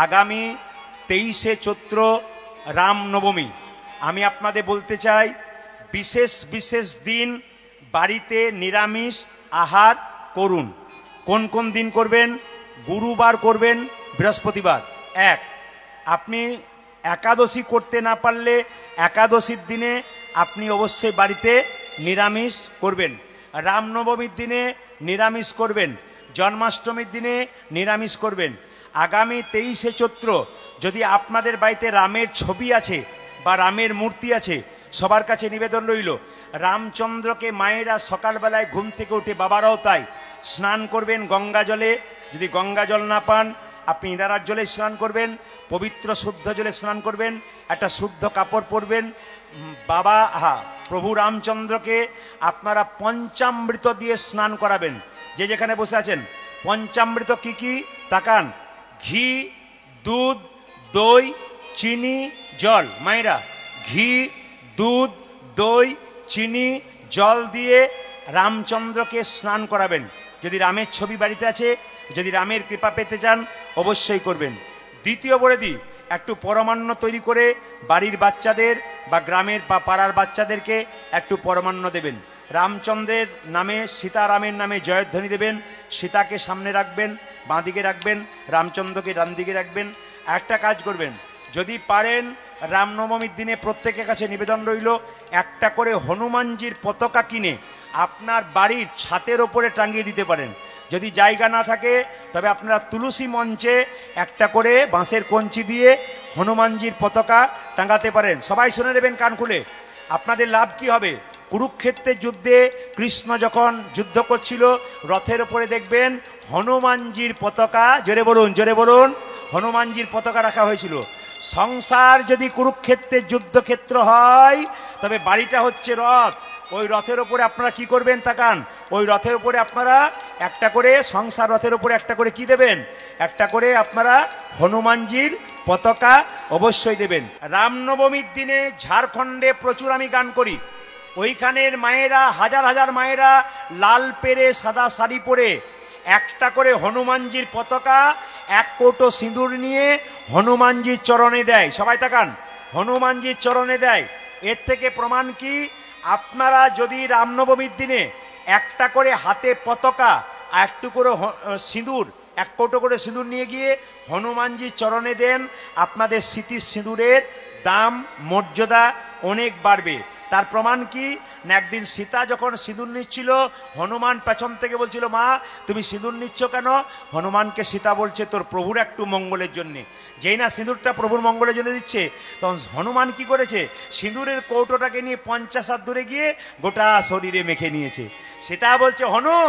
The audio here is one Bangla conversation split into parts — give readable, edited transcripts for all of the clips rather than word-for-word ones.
আগামী 23শে চৈত্র রামনবমী। আমি আপনাদের বলতে চাই, বিশেষ বিশেষ দিন বাড়িতে নিরামিষ আহার করুন। কোন কোন দিন করবেন? গুরুবার করবেন, বৃহস্পতিবার। এক, আপনি একাদশী করতে না পারলে একাদশীর দিনে আপনি অবশ্যই বাড়িতে নিরামিষ করবেন। রামনবমীর দিনে নিরামিষ করবেন, জন্মাষ্টমীর দিনে নিরামিষ করবেন। আগামী 23শে চৈত্র যদি আপনাদের বাড়িতে রামের ছবি আছে বা রামের মূর্তি আছে, সবার কাছে নিবেদন রইল, রামচন্দ্রকে মায়েরা সকালবেলায় ঘুম থেকে উঠে, বাবারাও তাই, স্নান করবেন গঙ্গা জলে। যদি গঙ্গা জল না পান, আপনি ইন্দারার জলে স্নান করবেন, পবিত্র শুদ্ধ জলে স্নান করবেন, একটা শুদ্ধ কাপড় পরবেন। প্রভু রামচন্দ্রকে আপনারা পঞ্চামৃত দিয়ে স্নান করাবেন। যে যেখানে বসে আছেন, পঞ্চামৃত কি কি তাকান: ঘি, দুধ, দই, চিনি, জল। মায়েরা ঘি, দুধ, দই, চিনি, জল দিয়ে রামচন্দ্রকে স্নান করাবেন। যদি রামের ছবি বাড়িতে আছে, যদি রামের কৃপা পেতে চান, অবশ্যই করবেন। দ্বিতীয় বলে দিই, একটু পরমান্ন তৈরি করে বাড়ির বাচ্চাদের বা গ্রামের বা পাড়ার বাচ্চাদেরকে একটু পরমান্ন দেবেন। রামচন্দ্রের নামে, সীতারামের নামে জয়ধ্বনি দেবেন। সীতাকে সামনে রাখবেন, বাঁ দিকে রাখবেন, রামচন্দ্রকে ডান দিকে রাখবেন। একটা কাজ করবেন, যদি পারেন রামনবমীর দিনে প্রত্যেকের কাছে নিবেদন রইল, একটা করে হনুমানজির পতাকা কিনে আপনার বাড়ির ছাদের ওপরে টাঙিয়ে দিতে পারেন। যদি জায়গা না থাকে, তবে আপনারা তুলসী মঞ্চে একটা করে বাঁশের কঞ্চি দিয়ে হনুমানজির পতাকা টাঙাতে পারেন। সবাই শুনে নেবেন কান খুলে। আপনাদের লাভ কি হবে? কুরুক্ষেত্রের যুদ্ধে কৃষ্ণ যখন যুদ্ধ করছিল, রথের ওপরে দেখবেন হনুমানজির পতাকা, জোরে বলুন, জোরে বলুন, হনুমানজির পতাকা রাখা হয়েছিল। সংসার যদি কুরুক্ষেত্রের যুদ্ধক্ষেত্র হয়, তবে বাড়িটা হচ্ছে রথ। ওই রথের ওপরে আপনারা কি করবেন তাকান, ওই রথের উপরে আপনারা একটা করে, সংসার রথের উপরে একটা করে কি দেবেন? একটা করে আপনারা হনুমানজির পতাকা অবশ্যই দেবেন। রামনবমীর দিনে ঝাড়খণ্ডে প্রচুর আমি গান করি। ওইখানের মায়েরা, হাজার হাজার মায়েরা লাল পেরে সাদা শাড়ি পরে একটা করে হনুমানজির পতাকা, এক কৌটো সিঁদুর নিয়ে হনুমানজির চরণে দেয়। সবাই তাকান, হনুমানজির চরণে দেয়। এর থেকে প্রমাণ কি? আপনারা যদি রামনবমীর দিনে একটা করে হাতে পতাকা আর একটু করে সিঁদুর, এক কৌটো করে সিঁদুর নিয়ে গিয়ে হনুমানজির চরণে দেন, আপনাদের স্মৃতির সিঁদুরের দাম, মর্যাদা অনেক বাড়বে। তার প্রমাণ কি না, একদিন সীতা যখন সিঁদুর নিচ্ছিল, হনুমান পেছন থেকে বলছিল, মা তুমি সিঁদুর নিচ্ছ কেন? হনুমানকে সীতা বলছে, তোর প্রভুর একটু মঙ্গলের জন্যে। যেই না সিঁদুরটা প্রভুর মঙ্গলের জন্য দিচ্ছে, তখন হনুমান কি করেছে? সিঁদুরের কৌটোটাকে নিয়ে 50 হাত দূরে গিয়ে গোটা শরীরে মেখে নিয়েছে। সীতা বলছে, হনু,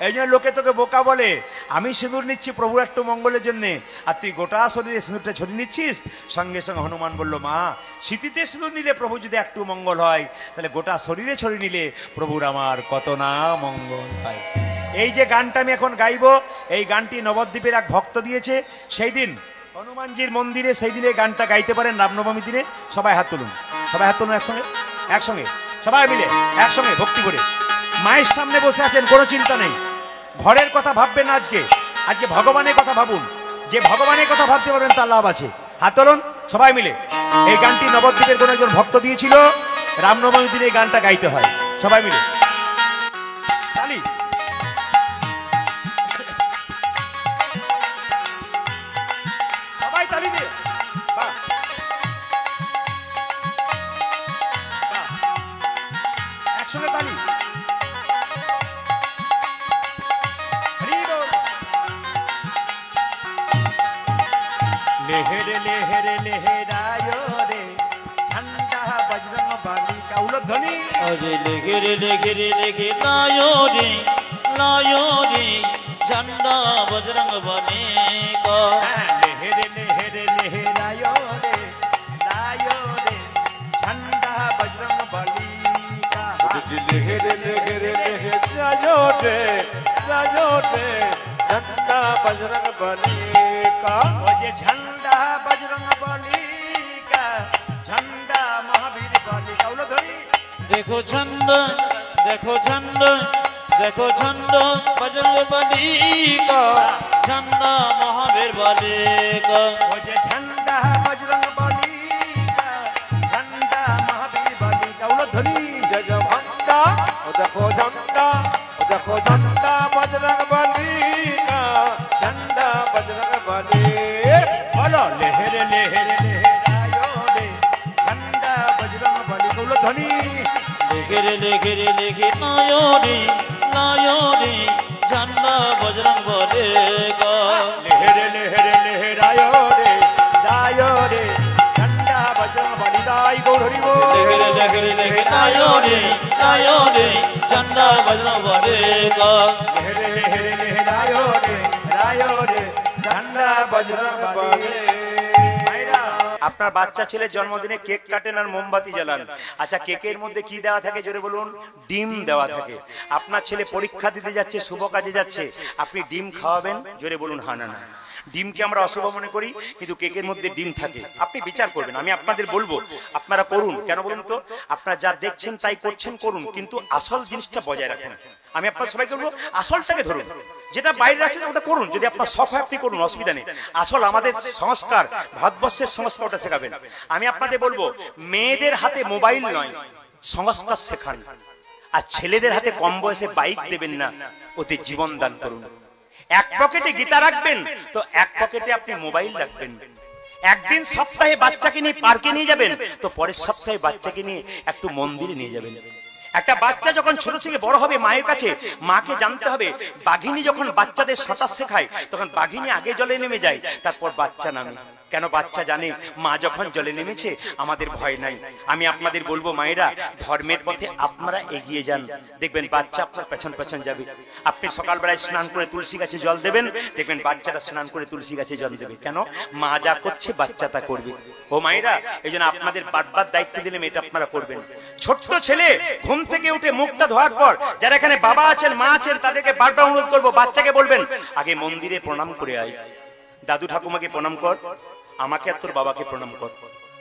এই জন্য লোকে তোকে বোকা বলে, আমি সিঁদুর নিচ্ছি প্রভুর একটু মঙ্গলের জন্যে, আর তুই গোটা শরীরে সিঁদুরটা ছড়িয়ে নিচ্ছিস। সঙ্গে সঙ্গে হনুমান বলল, মা স্মৃতিতে সিঁদুর নিলে প্রভু যদি একটু মঙ্গল হয়, তাহলে গোটা শরীরে ছড়িয়ে নিলে প্রভুর আমার কত না মঙ্গল হয়। এই যে গানটা আমি এখন গাইব, এই গানটি নবদ্বীপের এক ভক্ত দিয়েছে। সেই দিন হনুমানজির মন্দিরে, সেই দিনে গানটা গাইতে পারেন রামনবমীর দিনে। সবাই হাত তুলুন, সবাই হাত তুলুন একসঙ্গে, একসঙ্গে সবাই মিলে একসঙ্গে ভক্তি করে। মায়ের সামনে বসে আছেন, কোনো চিন্তা নেই, ঘরের কথা ভাববেন। আজকে আজকে ভগবানের কথা ভাবুন। যে ভগবানের কথা ভাবতে পারবেন তার লাভ আছে। হাত তুলুন সবাই মিলে। এই গানটি নবদ্বীপের কোন একজন ভক্ত দিয়েছিল, রামনবমীর দিনে এই গানটা গাইতে হয়। সবাই মিলে তালি। সবাই তালি দিয়ে, বাহ, বাহ, একসঙ্গে তালি। লেহেরে লেহেরে লেহেরায়ো রে, ঝান্ডা বজরং বলি কা উলধ্বনি। আরে লেহেরে লেহেরে লেহেরায়ো রে, লায়ো রে, ঝান্ডা বজরং বলি কা। লেহেরে লেহেরে লেহেরায়ো রে, লায়ো রে, ঝান্ডা বজরং বলি কা। লেহেরে লেহেরে লেহেরায়ো রে, লায়ো রে, ঝান্ডা বজরং বলি কা। ও যে ঝান্ডা বজরং বলি কা, ঝান্ডা মহাবীর বলি কা উলধ্বনি। দেখো ছন্দ, দেখো ছন্দ, দেখো ছন্দ বজরং বলি কা। झंडा महावीर बली का वो जे झंडा बजरंग बली का झंडा महावीर बली का उलो ध्वनि जग भंडा देखो झंडा बजरंग बली का झंडा बजरंग बली बोलो लहरे लहरे लहरायो रे झंडा बजरंग बली का उलो ध्वनि लेखिरे नायो रे झंडा बजरंग बली का लहरे लहरे लहरायो रे जायो रे झंडा बजरंग बली दाई गौर हरि बोल लेखिरे नायो रे झंडा बजरंग बली का लहरे लहरे लहरायो रे झंडा बजरंग बली আপনার বাচ্চা ছেলের জন্মদিনে কেক কাটেন আর মোমবাতি জ্বালান আচ্ছা কেকের মধ্যে কি দেওয়া থাকে জোরে বলুন ডিম দেওয়া থাকে আপনার ছেলে পরীক্ষা দিতে যাচ্ছে শুভ কাজে যাচ্ছে আপনি ডিম খাওয়াবেন জোরে বলুন হ্যাঁ না না ডিমকে আমরা অশুভ মনে করি কিন্তু কেকের মধ্যে ডিম থাকে আপনি বিচার করবেন আমি আপনাদের বলবো আপনারা করুন কেন বলুন তো আপনারা যা দেখছেন তাই করছেন করুন কিন্তু আসল জিনিসটা বজায় রাখুন আমি আপনার সবাইকে বলবো আসলটাকে ধরুন যেটা বাইরে আছে ওটা করুন যদি আপনার শখ হয় আপনি করুন অসুবিধা নেই আসল আমাদের সংস্কার ভারতবর্ষের সংস্কার ওটা শেখাবেন আমি আপনাদের বলবো মেয়েদের হাতে মোবাইল নয় সংস্কার শেখান আর ছেলেদের হাতে কম বয়সে বাইক দেবেন না ওতে জীবন দান করুন এক পকেটে গীতা রাখবেন তো এক পকেটে আপনি মোবাইল রাখবেন একদিন সপ্তাহে বাচ্চাকে নিয়ে পার্কে নিয়ে যাবেন তো পরের সপ্তাহে বাচ্চাকে নিয়ে একটু মন্দিরে নিয়ে যাবেন একটা বাচ্চা যখন ছোট থেকে বড় হবে মায়ের কাছে মাকে জানতে হবে বাঘিনী যখন বাচ্চাদের সাঁতার শেখায় তখন বাঘিনী আগে জলে নেমে যায় তারপর বাচ্চা নামে কেন বাচ্চা জানে মা যখন জলে নেমেছে আমাদের ভয় নাই আমি আপনাদের বলবো মায়েরা ধর্মের পথে আপনারা এগিয়ে যান দেখবেন বাচ্চা আপনার পেছন পেছন যাবে আপনি সকালবেলায় স্নান করে তুলসী গাছে জল দেবেন দেখবেন বাচ্চারা স্নান করে তুলসী গাছে জল দেবে কেন মা যা করছে বাচ্চা তা করবে ও মায়েরা এই জন্য আপনাদের বারবার দায়িত্ব দিলাম এটা আপনারা করবেন ছোট্ট ছেলে ঘুম থেকে উঠে মুখটা ধোয়ার পর যারা এখানে বাবা আছেন মা আছেন তাদেরকে বারবার অনুরোধ করবো বাচ্চাকে বলবেন আগে মন্দিরে প্রণাম করে আয় দাদু ঠাকুমাকে প্রণাম কর আমাকে আর তোর বাবাকে প্রণাম কর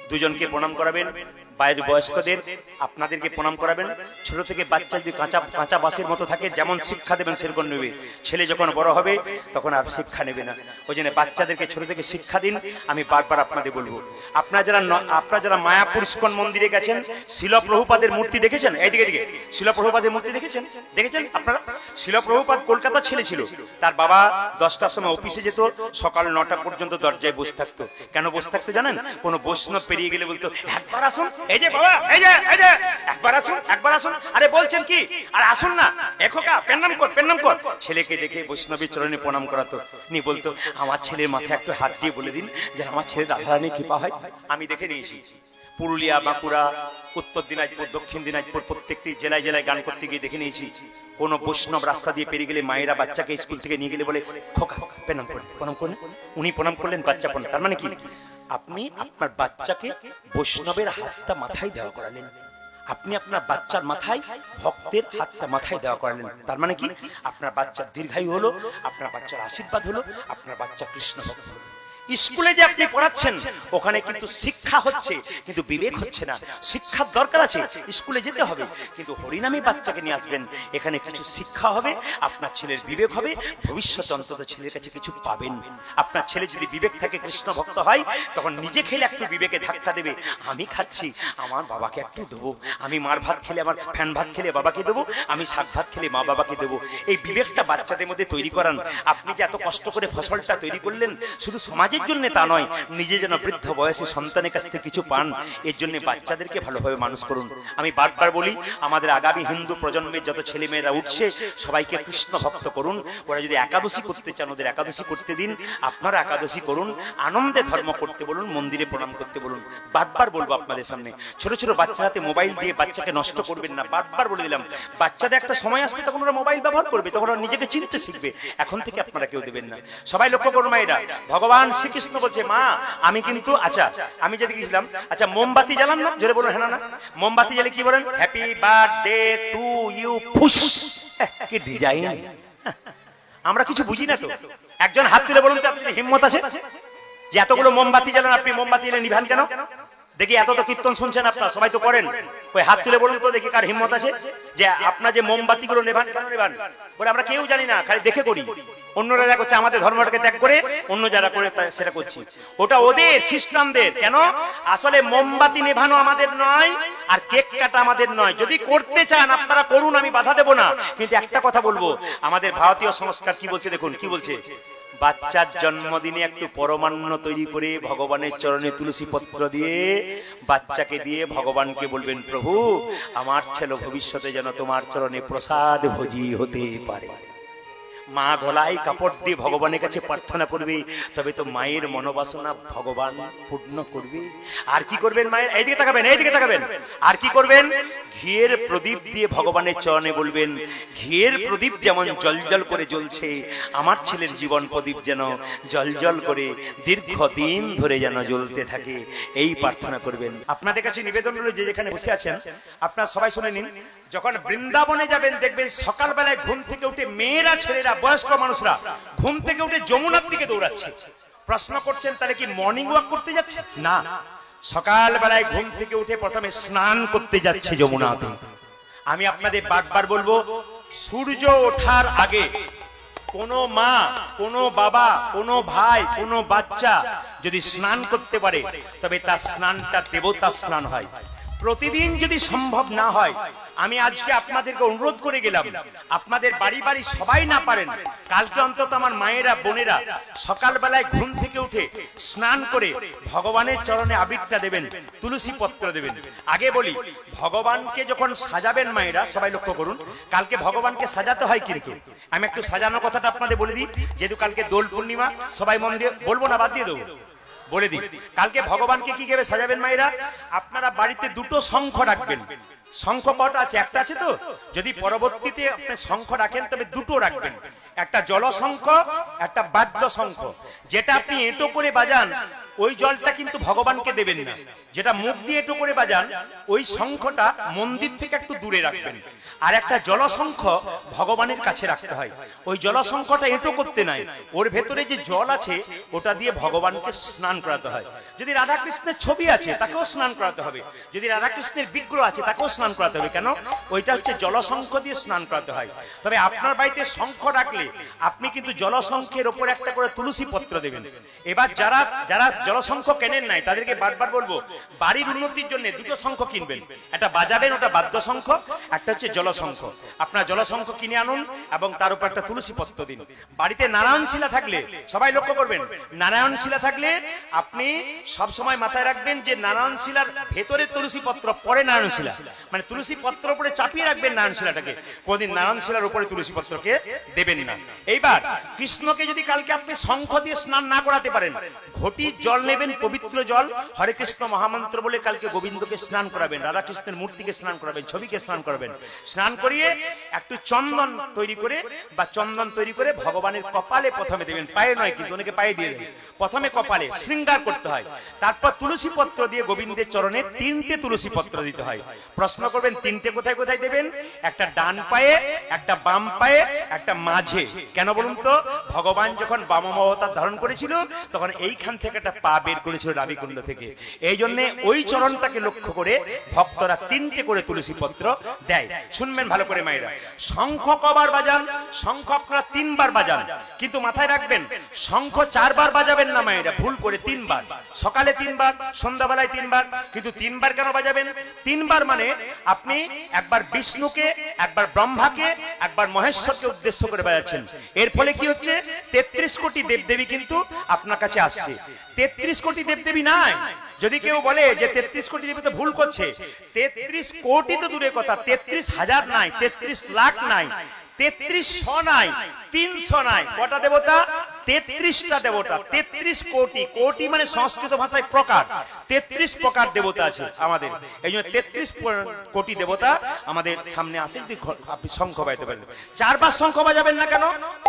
দুজনকে প্রণাম করাবেন বাইরের বয়স্কদের আপনাদেরকে প্রণাম করাবেন ছোট থেকে বাচ্চা যদি কাঁচা বাসের মতো থাকে যেমন শিক্ষা দেবেন সেরকম নেবে ছেলে যখন বড় হবে তখন আর শিক্ষা নেবে না ওই জন্য বাচ্চাদেরকে ছোট থেকে শিক্ষা দিন আমি বারবার আপনাদের বলবো আপনারা যারা মায়াপুর ইস্কন মন্দিরে গেছেন শিল প্রভুপাদের মূর্তি দেখেছেন এইদিকে শিল প্রভুপাদের মূর্তি দেখেছেন আপনারা শিল প্রভুপাদ কলকাতার ছেলে ছিল তার বাবা 10টার সময় অফিসে যেত সকাল 9টা পর্যন্ত দরজায় বসে থাকতো কেন বসে থাকতো জানেন কোনো বৈষ্ণব পেরিয়ে গেলে বলতো একবার আসুন এই যে বাবা এই যে একবার আসুন আরে বলছেন কি আর আসুন না এখোকা প্রণাম কর ছেলেকে দেখে বৈষ্ণবীর চরণে প্রণাম করাতো নি বলতো আমার ছেলের মাথায় একটু হাত দিয়ে বলে দিন যে আমার ছেলে রাধারানী কৃপা হয় আমি দেখে নিয়েছি পুরুলিয়া বাঁকুড়া উত্তর দিনাজপুর দক্ষিণ দিনাজপুর প্রত্যেকটি জেলায় জেলায় গান করতে গিয়ে দেখে নিয়েছি কোন বৈষ্ণব রাস্তা দিয়ে পেরিয়ে গেলে মায়েরা বাচ্চাকে স্কুল থেকে নিয়ে গেলে বলে খোকা প্রণাম করেন উনি প্রণাম করলেন বাচ্চা প্রণাম তার মানে কি আপনি আপনার বাচ্চাকে বৈষ্ণবের হাতটা মাথায় দেওয়া করালেন আপনি আপনার বাচ্চার মাথায় ভক্তের হাতটা মাথায় দেওয়া করালেন তার মানে কি আপনার বাচ্চার দীর্ঘায়ু হলো আপনার বাচ্চার আশীর্বাদ হলো আপনার বাচ্চা কৃষ্ণ ভক্ত হলো স্কুলে যে আপনি পড়াচ্ছেন ওখানে কিন্তু শিক্ষা হচ্ছে কিন্তু বিবেক হচ্ছে না শিক্ষার দরকার আছে স্কুলে যেতে হবে কিন্তু হরিনামে বাচ্চাকে নিয়ে আসবেন এখানে কিছু শিক্ষা হবে আপনার ছেলের বিবেক হবে ভবিষ্যতে অন্তত ছেলের কাছে কিছু পাবেন আপনার ছেলে যদি বিবেক থাকে কৃষ্ণ ভক্ত হয় তখন নিজে খেলে একটু বিবেকে ধাক্কা দেবে আমি খাচ্ছি আমার বাবাকে একটু দেবো আমি মার ভাত খেলে আমার ফ্যান ভাত খেলে বাবাকে দেবো আমি শাক ভাত খেলে মা বাবাকে দেবো এই বিবেকটা বাচ্চাদের মধ্যে তৈরি করান আপনি যে এত কষ্ট করে ফসলটা তৈরি করলেন শুধু সমাজের জন্য তা নয় নিজে যেন বৃদ্ধ বয়সে সন্তানের কাছ থেকে কিছু পান এর জন্য বাচ্চাদেরকে ভালোভাবে মানুষ করুন আমি বারবার বলি আমাদের আগামী হিন্দু প্রজন্মের যত ছেলে মেয়েরা উঠছে সবাইকে কৃষ্ণ ভক্ত করুন ওরা যদি একাদশী করতে চান ওদের একাদশী করতে দিন আপনারা একাদশী করুন আনন্দে ধর্ম করতে বলুন মন্দিরে প্রণাম করতে বলুন বারবার বলবো আপনাদের সামনে ছোট ছোট বাচ্চার হাতে মোবাইল দিয়ে বাচ্চাকে নষ্ট করবেন না বারবার বলে দিলাম বাচ্চাদের একটা সময় আসবে তখন ওরা মোবাইল ব্যবহার করবে তখন ওরা নিজেকে চিনতে শিখবে এখন থেকে আপনারা কেউ দেবেন না সবাই লক্ষ্য করুন মায়েরা ভগবান শ্রীকৃষ্ণ বলছে মা আমি কিন্তু আচ্ছা আমি যেদিকে গেছিলাম আচ্ছা মোমবাতি জ্বালান না জোরে বলুন হ্যাঁ না মোমবাতি জ্বালে কি বলেন হ্যাপি বার্থডে টু ইউ ফুস কি ডিজাইন আমরা কিছু বুঝি না তো একজন হাত তুলে বলুন তো আপনাদের হিম্মত আছে যে এতগুলো মোমবাতি জ্বালান আপনি মোমবাতি জ্বালে নিভান কেন দেখি এত তো কীর্তন শুনছেন আপনারা, সবাই তো করেন, ওই হাত তুলে বলুন তো দেখি কার হিম্মত আছে যে আপনার যে মোমবাতিগুলো নেভান, কেন নেভান? বলে আমরা কেউ জানি না, খালি দেখে করি। অন্যরা যা করছে আমাদের ধর্মটাকে ত্যাগ করে অন্য যারা করে সেটা করছি, ওটা ওদের খ্রিস্টানদের। কেন? আসলে মোমবাতি নেভানো আমাদের নয়, আর কেক কাটা আমাদের নয়। যদি করতে চান আপনারা করুন, আমি বাধা দেব না, কিন্তু একটা কথা বলবো, আমাদের ভারতীয় সংস্কার কি বলছে দেখুন, কি বলছে? বাচ্চার জন্মদিনে একটু পরমান্ন তৈরি করে ভগবানের চরণে তুলসী পত্র দিয়ে বাচ্চাকে দিয়ে ভগবানকে বলবেন, প্রভু আমার ছেলে ভবিষ্যতে যেন তোমার চরণে প্রসাদ ভোজি হতে পারে। মা গলায় কাপড় দিয়ে ভগবানের কাছে প্রার্থনা করবে, তবে তো মায়ের মনোবাসনা ভগবান পূর্ণ করবে। আর কি করবেন? মায়ের এইদিকে তাকাবেন, এইদিকে তাকাবেন। আর কি করবেন? ঘিয়ের প্রদীপ দিয়ে ভগবানের চরণে বলবেন, ঘিয়ের প্রদীপ যেমন জলজল করে জ্বলছে, আমার ছেলের জীবন প্রদীপ যেন জলজল করে দীর্ঘদিন ধরে যেন জ্বলতে থাকে, এই প্রার্থনা করবেন। আপনাদের কাছে নিবেদন হলো, যে যেখানে বসে আছেন আপনারা সবাই শুনে নিন, যখন বৃন্দাবনে যাবেন দেখবেন সকালবেলায় ঘুম থেকে উঠে মেয়েরা, ছেলেরা, বয়স্ক মানুষরা ঘুম থেকে উঠে যমুনার দিকে দৌড়াচ্ছে। প্রশ্ন করছেন তাহলে কি মর্নিং ওয়াক করতে যাচ্ছে? না, সকালবেলায় ঘুম থেকে উঠে প্রথমে স্নান করতে যাচ্ছে যমুনাতে। আমি আপনাদের বারবার বলবো, সূর্য ওঠার আগে কোনো মা, কোনো বাবা, কোনো ভাই, কোনো বাচ্চা যদি স্নান করতে পারে, তবে তার স্নানটা দেবতা স্নান হয়। প্রতিদিন যদি সম্ভব না হয়, আমি আজকে আপনাদেরকে অনুরোধ করে গেলাম, আপনাদের বাড়ি বাড়ি সবাই না পারেন, কালকে অন্তত আমার মায়েরা, বোনেরা সকালবেলায় ঘুম থেকে উঠে স্নান করে ভগবানের চরণে আবিরটা দেবেন, তুলসী পত্র দেবেন। আগে বলি, ভগবানকে যখন সাজাবেন মায়েরা, সবাই লক্ষ্য করুন, কালকে ভগবানকে সাজাতে হয়, কিন্তু আমি একটু সাজানো কথাটা আপনাদের বলে দিই, যেহেতু কালকে দোল পূর্ণিমা, সবাই মন দিয়ে বলবো না, বাদ দিয়ে দেবো, বলে দিই। কালকে ভগবানকে কি ভাবে সাজাবেন মায়েরা? আপনারা বাড়িতে দুটো শঙ্খ রাখবেন। শঙ্খ কটা আছে? একটা আছে তো? যদি পরবর্তীতে আপনি শঙ্খ রাখেন তবে দুটো রাখবেন, একটা জলশঙ্খ, একটা বাদ্য শঙ্খ। যেটা আপনি এঁটো করে বাজান ওই জলটা কিন্তু ভগবানকে দেবেন না, যেটা মুখ দিয়ে এঁটো করে বাজান ওই শঙ্খটা মন্দির থেকে একটু দূরে রাখবেন। আর একটা জলশঙ্খ ভগবানের কাছে রাখতে হয়। ওই জলশঙ্খটা এঁটো করতে নাই, ওর ভেতরে যে জল আছে ওটা দিয়ে ভগবানকে স্নান করাতে হয়। যদি রাধাকৃষ্ণের ছবি আছে তাকেও স্নান করাতে হবে, যদি রাধাকৃষ্ণের বিগ্রহ আছে তাকেও স্নান করাতে হবে। কেন? ওইটা হচ্ছে জলশঙ্খ দিয়ে স্নান করাতে হয়। তবে আপনার বাড়িতে শঙ্খ রাখলে আপনি কিন্তু জলশঙ্খের ওপর একটা করে তুলসী পত্র দেবেন। এবার যারা যারা জলশঙ্খ কেনেন নাই তাদেরকে বারবার বলবো, বাড়ির উন্নতির জন্য দুটো শঙ্খ কিনবেন, একটা বাজাবেন, ওটা বাদ্য শঙ্খ, একটা হচ্ছে জলশঙ্খ। আপনার জলশঙ্খ কিনে আনুন এবং তার উপর একটা তুলসী পত্র দিন। বাড়িতে নারায়ণ শিলা থাকলে সবাই লক্ষ্য করবেন, নারায়ণ শিলা থাকলে আপনি সব সময় মাথায় রাখবেন যে নারায়ণ শিলার ভেতরে তুলসী পত্র, পরে নারায়ণ শিলা, মানে তুলসী পত্র উপরে চাপিয়ে রাখবেন নারায়ণ শিলাটাকে, কোনদিন নারায়ণ শিলার উপরে তুলসী পত্রকে দেবেন না। এইবার কৃষ্ণকে যদি কালকে আপনি শঙ্খ দিয়ে স্নান না করাতে পারেন, ঘটির জল নেবেন, পবিত্র জল, হরে কৃষ্ণ মহামন্ত্র বলে কালকে গোবিন্দকে স্নান করাবেন, রাধা কৃষ্ণের মূর্তিকে স্নান করাবেন, ছবিকে স্নান করাবেন। স্নান করিয়ে একটু চন্দন তৈরি করে বা চন্দন তৈরি করে ভগবানের কপালে প্রথমে দেবেন, পায়ে নয় কিন্তু, অনেকে পায়ে দিয়ে দেবেন, প্রথমে কপালে শৃঙ্গার করতে হয়। তারপর তুলসী পত্র দিয়ে গোবিন্দের চরণে 3টে তুলসী পত্র দিতে হয়। প্রশ্ন করবেন 3টে কোথায় কোথায় দেবেন? একটা ডান পায়ে, একটা বাম পায়ে, একটা মাঝে। কেন বলুন তো? ভগবান যখন বামন অবতার ধারণ করেছিল তখন এইখান থেকে একটা পা বের করেছিল নাভিকুণ্ড থেকে, এই জন্য ওই চরণটাকে লক্ষ্য করে ভক্তরা 3টে করে তুলসী পত্র দেয়। শুনবেন ভালো করে মায়েরা, শঙ্খ কবার বাজান? শঙ্খ আপনারা 3 বার বাজান, কিন্তু মাথায় রাখবেন শঙ্খ 4 বার বাজাবেন না মায়েরা, ভুল করে 3 বার, সকালে 3 বার, সন্ধ্যাবেলায় 3 বার। কিন্তু 3 বার কেন বাজাবেন? 3 বার মানে আপনি একবার বিষ্ণুকে, একবার ব্রহ্মাকে, একবার মহেশ্বরকে উদ্দেশ্য করে বাজাচ্ছেন। এর ফলে কি হচ্ছে? 33 কোটি দেবদেবী কিন্তু আপনার কাছে আসছে। 33 কোটি দেবদেবী নাই। যদি কেউ বলে যে 33 কোটি দেবী, তো ভুল করছে। 33 কোটি তো দূরের কথা, 33,000 নাই, 33 লাখ নাই, 3300 নাই, 300 নাই। কটা দেবতা? 33টা দেবতা। 33 কোটি, কোটি মানে সংস্কৃত ভাষায় প্রকার, 33 প্রকার দেবতা আছে আমাদের। এই জন্য 33 কোটি দেবতা আমাদের সামনে আসে। যদি আপনি শঙ্খ বাজাতে পারেন, 4 বার শঙ্খ বাজাবেন না কেন?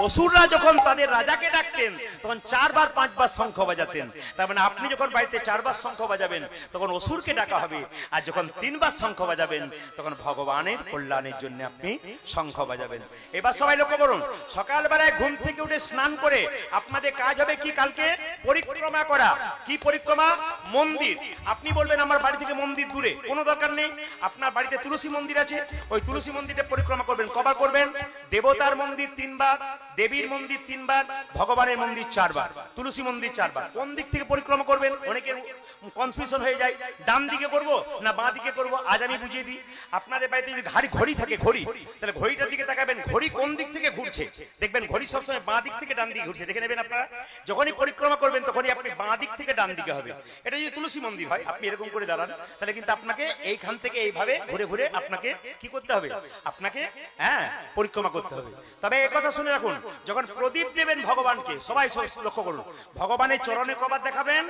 অসুররা যখন তাদের রাজাকে ডাকতেন তখন 4 বার 5 বার শঙ্খ বাজাতেন। তার মানে আপনি যখন বাড়িতে 4 বার শঙ্খ বাজাবেন তখন অসুরকে ডাকা হবে, আর যখন 3 বার শঙ্খ বাজাবেন তখন ভগবানের কল্যাণের জন্য আপনি শঙ্খ বাজাবেন। এবার সবাই লক্ষ্য করুন, সকালবেলায় ঘুম থেকে উঠে স্নান করে আপনাদের কাজ হবে কি কালকে পরিক্রমা করা। কি পরিক্রমা? মন্দির। আপনি বলবেন আমার বাড়ি থেকে মন্দির দূরে, কোনো দরকার নেই। আপনার বাড়িতে তুলসী মন্দির আছে, ওই তুলসী মন্দিরে পরিক্রমা করবেন। কবার করবেন? দেবতার মন্দির 3 বার, দেবীর মন্দির 3 বার, ভগবানের মন্দির 4 বার, তুলসী মন্দির 4 বার। কোন দিক থেকে পরিক্রমা করবেন? অনেকের কনফিউশন হয়ে যায়, ডান দিকে করব না বাঁ দিকে করব। আজ আমি বুঝিয়ে দিই। আপনাদের বাড়িতে যদি ঘড়ি থাকে, ঘড়ি, তাহলে ঘড়িটার দিকে তাকাবেন, ঘড়ি কোন দিক থেকে ঘুরছে দেখবেন। ঘড়ি সবসময় বাঁ দিক থেকে ডান দিকে ঘুরছে, দেখে নেবেন আপনারা। যখনই পরিক্রমা করবেন তখনই আপনি বাঁ দিক থেকে ডান দিকে হবে। এটা যদি তুলসী মন্দির হয়, আপনি এরকম করে দাঁড়ান, তাহলে কিন্তু আপনাকে এইখান থেকে এইভাবে ঘুরে ঘুরে আপনাকে কি করতে হবে? আপনাকে পরিক্রমা করতে হবে। তবে এই কথা শুনে রাখুন, যখন প্রদীপ দেবেন ভগবানকে, সবাই লক্ষ্য করুন, ভগবানের চরণে কবার দেখাবেন?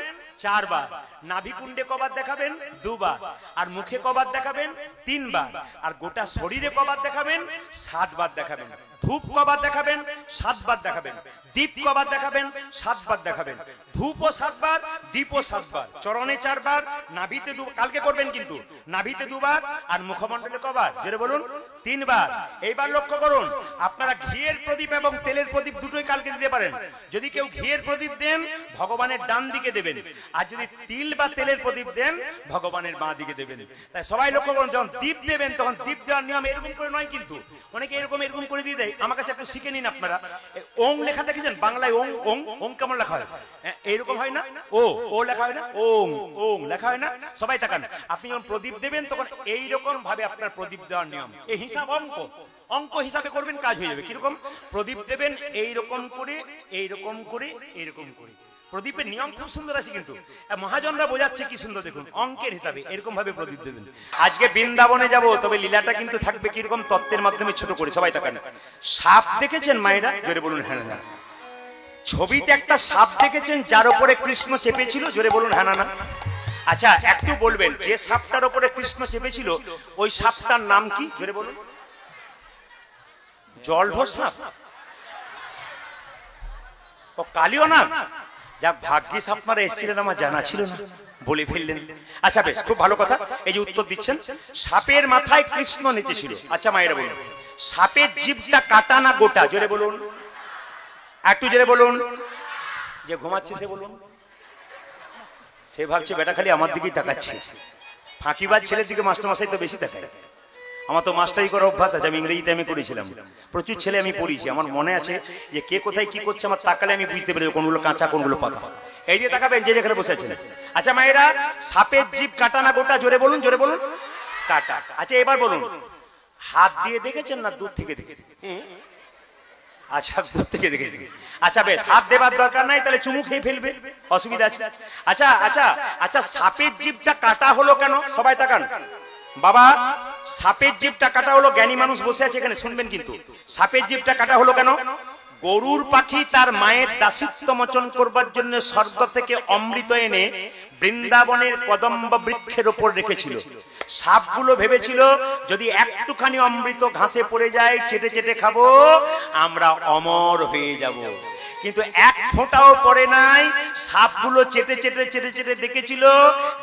4 বার। নাভিকুণ্ডে কবার দেখাবেন? 2 বার। আর মুখে কবার দেখাবেন? 3 বার। আর গোটা শরীরে কবার দেখাবেন? 7 বার দেখাবেন। ধূপ কবার দেখাবেন? 7 বার দেখাবেন। দীপ কবার দেখাবেন? 7 বার দেখাবেন। ধূপও 7 বার, দীপও 7 বার। চরণে 4 বার, নাভিতে 2, কালকে করবেন কিন্তু, নাভিতে 2 বার। আর মুখমণ্ডলে কবার? জোরে বলুন। 3 বার। এইবার লক্ষ্য করুন, আপনারা ঘিয়ের প্রদীপ এবং তেলের প্রদীপ দুটোই কালকে দিতে পারেন। যদি কেউ ঘিয়ের প্রদীপ দেন, ভগবানের ডান দিকে দেবেন। আর যদি তিল বা তেলের প্রদীপ দেন, ভগবানের বাঁ দিকে দেবেন। তাই সবাই লক্ষ্য করুন, যখন দীপ দেবেন তখন দীপ দেওয়ার নিয়ম এরকম করে নয় কিন্তু, অনেকে এরকম করে দিয়ে দেয়। আমার কাছে একটু শিখে নিন আপনারা। ওং লেখা দেখেছেন বাংলায়? ওং ওং ওং কেমন লেখা হয়? এইরকম হয় না? ও লেখা হয় না? ওং ওং লেখা হয় না? সবাই তাকান। আপনি যখন প্রদীপ দেবেন তখন এইরকম ভাবে আপনার প্রদীপ দেওয়ার নিয়ম। এই হিসাব অঙ্ক হিসাবে করবেন, কাজ হয়ে যাবে। কিরকম? প্রদীপ দেবেন এইরকম করে, এইরকম করে, এইরকম করে। প্রদীপের নিয়ম খুব সুন্দর আছে কিন্তু, মহাজনরা বোঝাচ্ছে কি সুন্দর। দেখুন, অঙ্কের হিসাবে এরকম ভাবে প্রদীপ দেবেন। আজকে বৃন্দাবনে যাব, তবে লীলাটা কিন্তু থাকবে কিরকম? তত্ত্বের মাধ্যমে ছোট করে। সবাই তাকান। সাপ দেখেছেন মায়েরা? জোরে বলুন হ্যাঁ না। ছবিতে একটা সাপ দেখেছেন যার উপরে কৃষ্ণ চেপেছিল? জোরে বলুন হ্যাঁ না। আচ্ছা, একটু বলবেন, যে সাপটার উপরে কৃষ্ণ চেপেছিল ওই সাপটার নাম কি? জোরে বলুন। জলঢোর সাপ? ও কালিও না? যাক, ভাগ্যিস আপনারা এসেছিলেন, আমার জানা ছিল না, বলে ফেললেন। আচ্ছা বেশ, খুব ভালো কথা, এই যে উত্তর দিচ্ছেন। সাপের মাথায় কৃষ্ণ নেচেছিল। আচ্ছা মায়েরা বলুন, সাপের জিভটা কাটা না গোটা? জোরে বলুন, একটু জোরে বলুন। যে ঘুমাচ্ছে সে বলুন। সে ভাবছে বেটা খালি আমার দিকেই তাকাচ্ছে। ফাঁকিবাজ ছেলের দিকে মাস্টারমশাই তো বেশি তাকায়। আমার তো মাস্টারি করার অভ্যাস আছে, আমি ইংরেজিতে আমি করেছিলাম, প্রচুর ছেলে আমি পড়িয়েছি। আমার মনে আছে যে কে কোথায় কি করছে, আমার তাকালে আমি বুঝতে পারি কোনগুলো কাঁচা কোনগুলো পাকা। এই দিয়ে তাকাবেন যে যেখানে বসে আছেন। আচ্ছা মায়েরা, সাপের জিভ কাটা না গোটা? জোরে বলুন, জোরে বলুন। কাটা। আচ্ছা এবার বলুন, হাত দিয়ে দেখেছেন না দূর থেকে দেখেছেন? আচ্ছা, দূর থেকে দেখেছেন। আচ্ছা বেশ, হাত দেবার দরকার নাই, তাহলে চুমু খেয়ে ফেলবে, অসুবিধা আছে? আচ্ছা আচ্ছা আচ্ছা, সাপের জিভটা কাটা হলো কেন? সবাই তাকান। বাবা, সাপের জিভটা কাটা হলো, জ্ঞানী মানুষ বসে আছে এখানে, শুনবেন কিন্তু। সাপের জিভটা কাটা হলো কেন? গরুর পাখি তার মায়ের দাসিত্ব মোচন করবার জন্য স্বর্গ থেকে অমৃত এনে বৃন্দাবনের কদম্ব বৃক্ষের উপর রেখেছিল। সাপগুলো ভেবেছিল যদি একটুখানি অমৃত ঘাসে পড়ে যায়, চেটে চেটে খাবো, আমরা অমর হয়ে যাব। কিন্তু এক ফোঁটাও পড়ে নাই। সাপগুলো চেটে চেটে চেটে চেটে দেখেছিল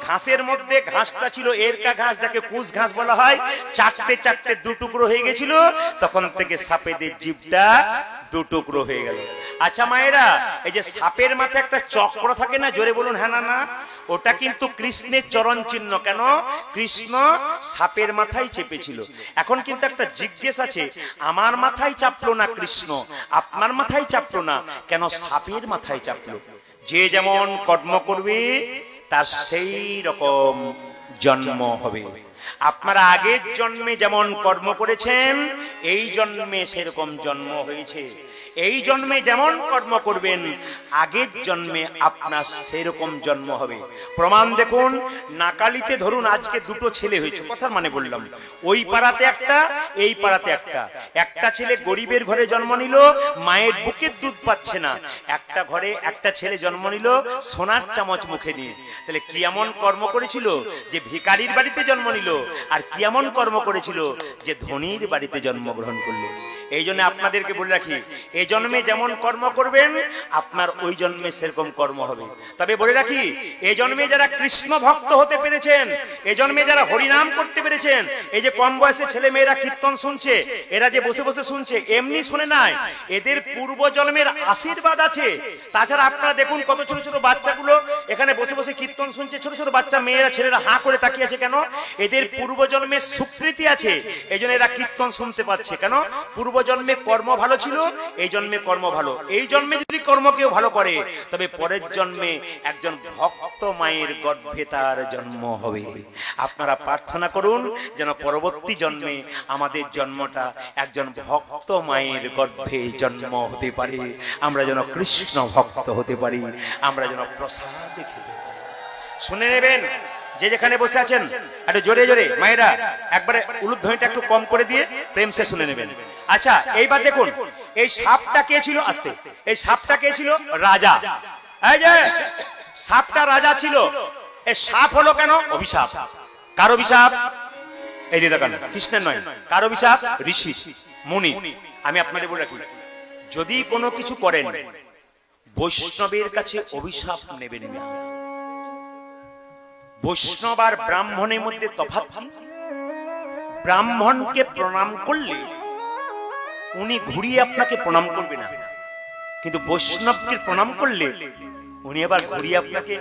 ঘাসের মধ্যে, ঘাসটা ছিল এরকা ঘাস, যাকে কুশ ঘাস বলা হয়, চারটে চারটে 2 টুকরো হয়ে গেছিল। তখন থেকে সাপেদের জিভটা 2 টুকরো হয়ে গেল। আচ্ছা মায়েরা, এই যে সাপের মাথায় একটা চক্র থাকে না? জোরে বলুন হ্যাঁ না। ওটা কিন্তু কৃষ্ণের চরণ চিহ্ন। কেন? কৃষ্ণ সাপের মাথায় চেপেছিল। এখন কিন্তু একটা জিজ্ঞেস আছে, আমার মাথায় চাপলো না কৃষ্ণ, আপনার মাথায় চাপলো না কেন সাপের মাথায় চাপলো? যে যেমন কর্ম করবে তার সেই রকম জন্ম হবে। আপনারা আগের জন্মে যেমন কর্ম করেছেন, এই জন্মে সেরকম জন্ম হয়েছে। এই জন্মে যেমন কর্ম করবেন, আগের জন্মে আপনার সেরকম জন্ম হবে। প্রমাণ দেখুন, নাকালিতে ধরুন আজকে 2টো ছেলে হয়েছে, কথার মানে বললাম। ওই পাড়াতে একটা, এই পাড়াতে একটা। একটা ছেলে গরিবের ঘরে জন্ম নিল, মায়ের বুকের দুধ পাচ্ছে না। একটা ঘরে একটা ছেলে জন্ম নিল সোনার চামচ মুখে নিয়ে। তাহলে কি এমন কর্ম করেছিল যে ভিখারির বাড়িতে জন্ম নিল, আর কি এমন কর্ম করেছিল যে ধনীর বাড়িতে জন্মগ্রহণ করলো? এই জন্য আপনাদেরকে বলে রাখি, এই জন্মে যেমন কর্ম করবেন আপনার ওই জন্মে সেরকম কর্ম হবে। তবে বলে রাখি, এই জন্মে যারা কৃষ্ণ ভক্ত হতে পেরেছেন, এই জন্মে যারা হরিনাম করতে পেরেছেন, এই যে কম বয়সে ছেলে মেয়েরা কীর্তন শুনছে, এরা যে বসে বসে শুনছে এমনি শুনে নাই, এদের পূর্ব জন্মের আশীর্বাদ আছে। তাছাড়া আপনারা দেখুন কত ছোট ছোট বাচ্চাগুলো এখানে বসে বসে কীর্তন শুনছে, ছোট ছোট বাচ্চা মেয়েরা ছেলেরা হাঁ করে তাকিয়ে আছে কেন? এদের পূর্ব জন্মের স্বীকৃতি আছে, এই জন্য এরা কীর্তন শুনতে পাচ্ছে। কেন? পূর্ব জন্মে কর্ম ভালো ছিল, এই জন্মে কর্ম ভালো। এই জন্মে যদি কর্ম কেউ ভালো করে তবে পরের জন্মে একজন ভক্ত মায়ের গর্ভে তার জন্ম হবে। আপনারা প্রার্থনা করুন যেন পরবর্তী জন্মে আমাদের জন্মটা একজন ভক্ত মায়ের গর্ভে জন্ম হতে পারে, আমরা যেন কৃষ্ণ ভক্ত হতে পারি, আমরা যেন প্রসাদ খেতে পারি। শুনে নেবেন, যে যেখানে বসে আছেন একটু জোরে জোরে মায়েরা একবারে উলুধ্বনিটা একটু কম করে দিয়ে প্রেম সে শুনে নেবেন। আচ্ছা, এইবার দেখুন এই সাপটা কে ছিল? আস্তে, এই সাপটা কে ছিল? রাজা। এই যে সাপটা রাজা ছিল, এই সাপ হলো কেন? অভিশাপ। কার অভিশাপ? এই যে দেখেন, কৃষ্ণের নয়, কার অভিশাপ? ঋষি মুনি। আমি আপনাদের বলে রাখি, যদি কোনো কিছু করেন বৈষ্ণবের কাছে অভিশাপ নেবেন না। বৈষ্ণব আর ব্রাহ্মণের মধ্যে তফাৎ কি? ব্রাহ্মণকে প্রণাম করলে উনি ঘুরিয়ে আপনাকে প্রণাম করবে না, কিন্তু বৈষ্ণবকে প্রণাম করলে উনি আবার ঘুরিয়ে আপনাকে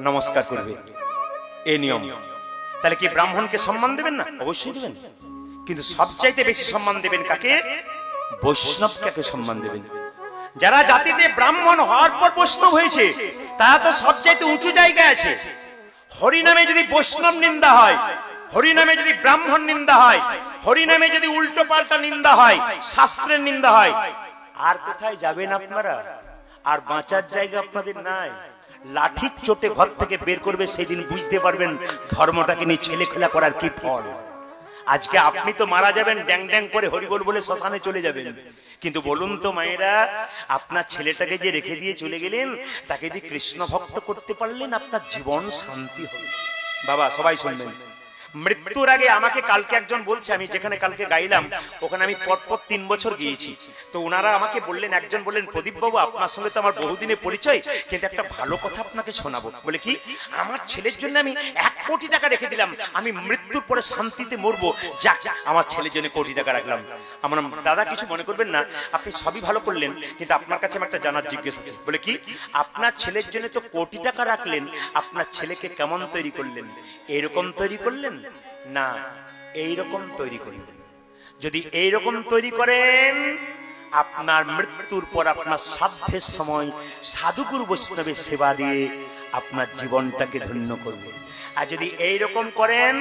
নমস্কার করবে। এই নিয়ম। তাহলে কি ব্রাহ্মণকে সম্মান দেবেন না? অবশ্যই দেবেন, কিন্তু সবচাইতে বেশি সম্মান দেবেন কাকে? বৈষ্ণবকে সম্মান দেবেন। যারা জাতিতে ব্রাহ্মণ হওয়ার পর বৈষ্ণব হয়েছে তারা তো সবচাইতে উঁচু জায়গায় আছে। হরিনামে যদি বৈষ্ণব নিন্দা হয়, হরিনামে যদি ব্রাহ্মণ নিন্দা হয়, হরিনামে যদি উল্টো পাল্টা নিন্দা হয়, শাস্ত্রের নিন্দা হয়, আর কোথায় যাবেন আপনারা? আর বাঁচার জায়গা আপনাদের নাই। লাঠির চোটে ঘর থেকে বের করবে, সেদিন বুঝতে পারবেন ধর্মটাকে নিয়ে ছেলে খেলা করার কি ফল। আজকে আপনি তো মারা যাবেন, ড্যাং ড্যাং করে হরিবোল বলে শ্মশানে চলে যাবেন, কিন্তু বলুন তো মায়েরা, আপনার ছেলেটাকে যে রেখে দিয়ে চলে গেলেন তাকে যদি কৃষ্ণ ভক্ত করতে পারলেন আপনার জীবন শান্তি হবে। বাবা সবাই শুনবেন, মৃত্যুর আগে আমাকে কালকে একজন বলছে, আমি যেখানে কালকে গাইলাম ওখানে আমি পরপর 3 বছর গিয়েছি, তো ওনারা আমাকে বললেন, একজন বললেন, প্রদীপ বাবু আপনার সঙ্গে তো আমার বহুদিনের পরিচয়, কিন্তু একটা ভালো কথা আপনাকে শোনাবো। বলে কি? আমার ছেলের জন্য আমি 1 কোটি টাকা রেখে দিলাম, আমি মৃত্যুর পরে শান্তিতে মরবো, যাক আমার ছেলের জন্য 1 কোটি টাকা রাখলাম। আমার দাদা কিছু মনে করবেন না, আপনি সবই ভালো করলেন, কিন্তু আপনার কাছে আমার একটা জানার জিজ্ঞেস আছে। বলে কি? আপনার ছেলের জন্য তো 1 কোটি টাকা রাখলেন, আপনার ছেলেকে কেমন তৈরি করলেন? এরকম তৈরি করলেন না এইরকম তৈরি করলেন? যদি এইরকম তৈরি করেন, আপনার মৃত্যুর পর আপনার শ্রাদ্ধের সময় সাধুগুরু বৈষ্ণবের সেবা দিয়ে আপনার জীবনটাকে ধন্য করবে। আর যদি এইরকম করেন,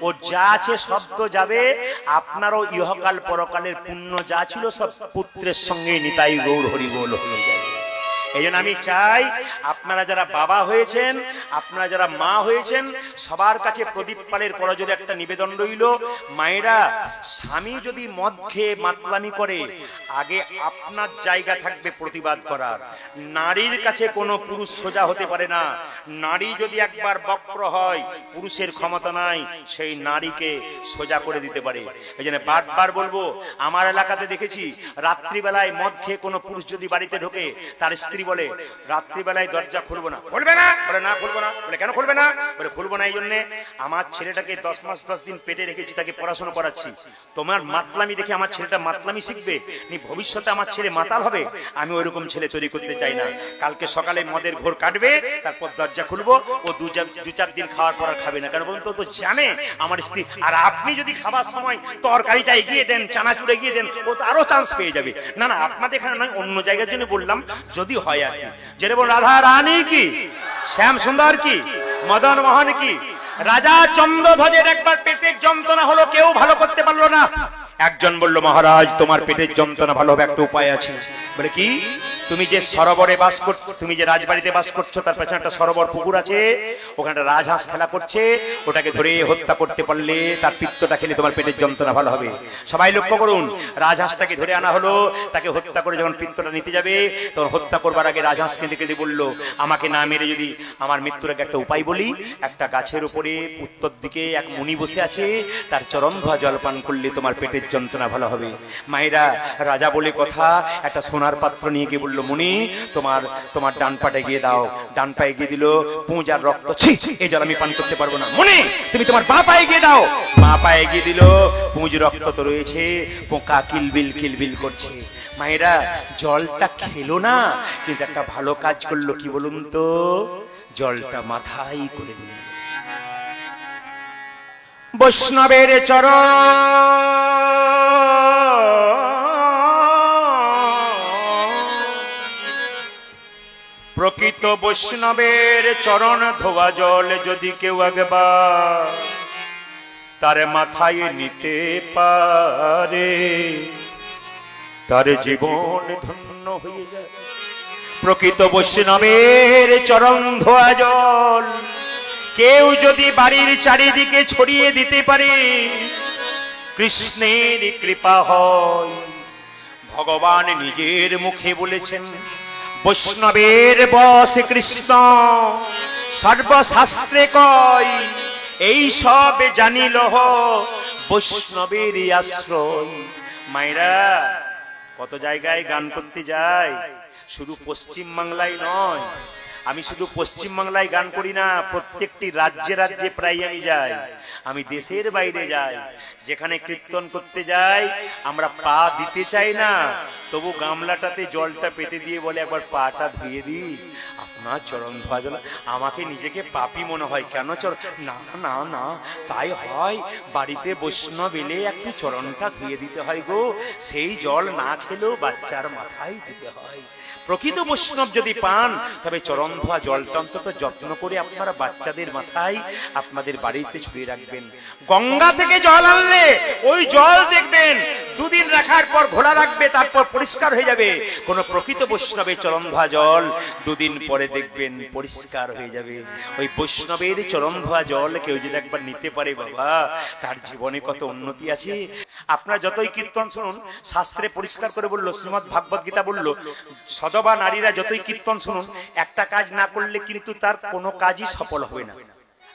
ও যা আছে সব তো যাবে, আপনারও ইহকাল পরকালের পুণ্য যা ছিল সব পুত্রের সঙ্গে নিতাই গৌর হরি বল হয়ে যাবে। এই জন্য আমি চাই আপনারা যারা বাবা হয়েছেন, আপনারা যারা মা হয়েছেন, সবার কাছে প্রদীপ পালের করজোরে একটা নিবেদন রইল, মায়েরা স্বামী যদি মদ খেয়ে মাতলামি করে, আগে আপনার জায়গা থাকবে প্রতিবাদ করার। নারীর কাছে কোনো পুরুষ সোজা হতে পারে না। নারী যদি একবার বক্র হয়, পুরুষের ক্ষমতা নাই সেই নারীকে সোজা করে দিতে পারে। এই জন্য বারবার বলবো, আমার এলাকাতে দেখেছি রাত্রিবেলায় মদ খেয়ে কোনো পুরুষ যদি বাড়িতে ঢোকে, তার স্ত্রী বলে রাত্রিবেলায় দরজা খুলবো না। খুলবে না? বলে না খুলবো না। বলে কেন খুলবে না? বলে খুলবো না এই জন্যে, আমার ছেলেটাকে 10 মাস 10 দিন পেটে রেখেছি, তাকে পড়াশোনা করাচ্ছি, তোমার মাতলামি দেখে আমার ছেলেটা মাতলামি শিখবে, ভবিষ্যতে আমার ছেলে মাতাল হবে, আমি ওইরকম ছেলে তৈরি করতে চাই না। কালকে সকালে মদের ঘোর কাটবে, তারপর দরজা খুলবো, ও 2-4 দিন খাওয়ার পর আর খাবে না, কারণ বলুন তো জানে আমার স্ত্রী। আর আপনি যদি খাবার সময় তরকারিটা এগিয়ে দেন, চানাচুর এগিয়ে দেন, ও তো আরো চান্স পেয়ে যাবে। না না, আপনাদের এখানে নয়, অন্য জায়গার জন্য বললাম, যদি হয় আর কি। যেরকম রাধা রানী কি, শ্যাম সুন্দর কি, মদন মোহন কি, রাজা চন্দ্রধ্বজের একবার পেটের যন্ত্রণা হলো, কেউ ভালো করতে পারলো না। একজন বলল, মহারাজ তোমার পেটের যন্ত্রণা ভালো হবে, একটা উপায় আছে। বলে কি? তুমি যে সরোবরে বাস করছো, তুমি যে রাজবাড়িতে বাস করছো, তার পেছনে একটা সরোবর পুকুর আছে, ওখানে একটা রাজহাঁস খেলা করছে, ওটাকে ধরে হত্যা করতে পারলে তার পিত্তটা খেলে তোমার পেটের যন্ত্রণা ভালো হবে। সবাই লক্ষ্য করুন, রাজহাঁসটাকে ধরে আনা হলো, তাকে হত্যা করে যখন পিত্তটা নিতে যাবে, তখন হত্যা করবার আগে রাজহাঁস কেঁদে কেঁদে বলল, আমাকে না মেরে যদি আমার মৃত্যুর আগে একটা উপায় বলি। একটা গাছের উপরে উত্তর দিকে এক মুনি বসে আছে, তার চরণ ধোয়া জল পান করলে তোমার পেটের যন্ত্রণা ভালো হবে। মায়েরা, রাজা বলে কথা, একটা সোনার পাত্র নিয়ে গিয়ে বলল, মুনি তোমার ডান পাটে গিয়ে দাও। ডান পায়ে গিয়ে দিল, পুঁজ আর রক্ত, ছি এই জল আমি পান করতে পারবো না। মুনি তুমি তোমার বাঁ পায়ে গিয়ে দাও। বাঁ পায়ে গিয়ে দিল, পুঁজ রক্ত তো রয়েছে, পোকা কিলবিল কিলবিল করছে। মায়েরা, জলটা খেলো না, কিন্তু একটা ভালো কাজ করলো, কি বলুন তো, জলটা মাথায় করে নিল। বৈষ্ণবের চরণ প্রকৃত বৈষ্ণবের চরণ ধোয়া জল যদি কেউ একবার তার মাথায় নিতে পারে, তার জীবন ধন্য হয়ে যায়। প্রকৃত বৈষ্ণবের চরণ ধোয়া জল কেউ যদি বাড়ির চারিদিকে ছড়িয়ে দিতে পারে, কৃষ্ণের কৃপা হয়। ভগবান নিজের মুখে বলেছেন, বৈষ্ণবের বশ কৃষ্ণ সর্বশাস্ত্রে কয়, এই সব জানিল বৈষ্ণবের আশ্রয়। মায়েরা, কত জায়গায় গান করতে যায়, শুধু পশ্চিম বাংলায় নয়। আমি শুধু পশ্চিম বাংলায় গান করি না, প্রত্যেকটি রাজ্যে রাজ্যে প্রায় আমি যাই। আমি দেশের বাইরে যাই, যেখানে কীর্তন করতে যাই, আমরা পা দিতে চাই না, তবু গামলাটাতে জলটা পেতে দিয়ে বলে, একবার পাটা ধুয়ে দিই, আপনার চরণ ধোয়া জল। আমাকে নিজেকে পাপী মনে হয়, কেন না না না, তাই হয়। বাড়িতে বৈষ্ণব এলে একটু চরণটা ধুয়ে দিতে হয় গো, সেই জল না খেলেও বাচ্চার মাথায় দিতে হয়। প্রকৃত বৈষ্ণব যদি পান, তবে চরণ ধোয়া জলটা অন্তত যত্ন করে আপনারা বাচ্চাদের মাথায়, আপনাদের বাড়িতে ছড়িয়ে রাখবেন। গঙ্গা থেকে জল আনলে ওই জল দেখবেন দুদিন রাখার পর ঘোলা রাখবে, তারপর পরিষ্কার হয়ে যাবে। কোন প্রকৃত বৈষ্ণবের চরণ ধোয়া জল দুদিন পরে দেখবেন পরিষ্কার হয়ে যাবে। ওই বৈষ্ণবের চরণ ধোয়া জল কেউ যদি একবার নিতে পারে, বাবা, তার জীবনে কত উন্নতি আছে। আপনারা যতই কীর্তন শুনুন, শাস্ত্রে পরিষ্কার করে বললো, শ্রীমদ্ ভাগবত গীতা বললো, সদবা নারীরা যতই কীর্তন শুনুন, একটা কাজ না করলে কিন্তু তার কোনো কাজই সফল হবে না।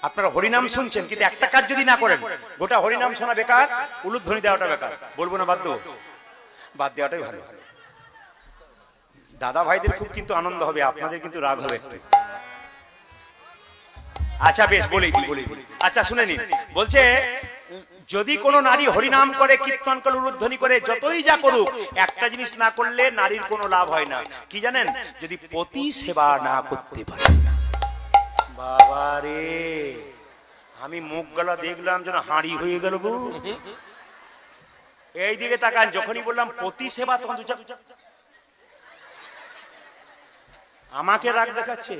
আপনারা হরিনাম শুনছেন, কিন্তু একটা কাজ যদি না করেন, গোটা হরিনাম শোনা বেকার, উলুধ্বনি দেওয়াটা বেকার। বলবো না বাদ দেবো, বাদ দেওয়াটাই ভালো। দাদা ভাইদের খুব কিন্তু আনন্দ হবে, আপনাদের কিন্তু রাগ হবে একটু। আচ্ছা বেশ, বলেই দিই। আচ্ছা শুনে নিন, বলছে যদি কোনো নারী হরিনাম করে, কীর্তন করে, উলুধ্বনি করে, যতই যা করুক, একটা জিনিস না করলে নারীর কোনো লাভ হয় না। কি জানেন? যদি পতি সেবা না করতে পারে। বাবা রে, আমি মুখ গলা দেখলাম যেন হাঁড়ি হয়ে গেল গো। এই দিকে তাকান, যখনই বললাম পতি সেবা, তখন আমাকে রাগ দেখাচ্ছে।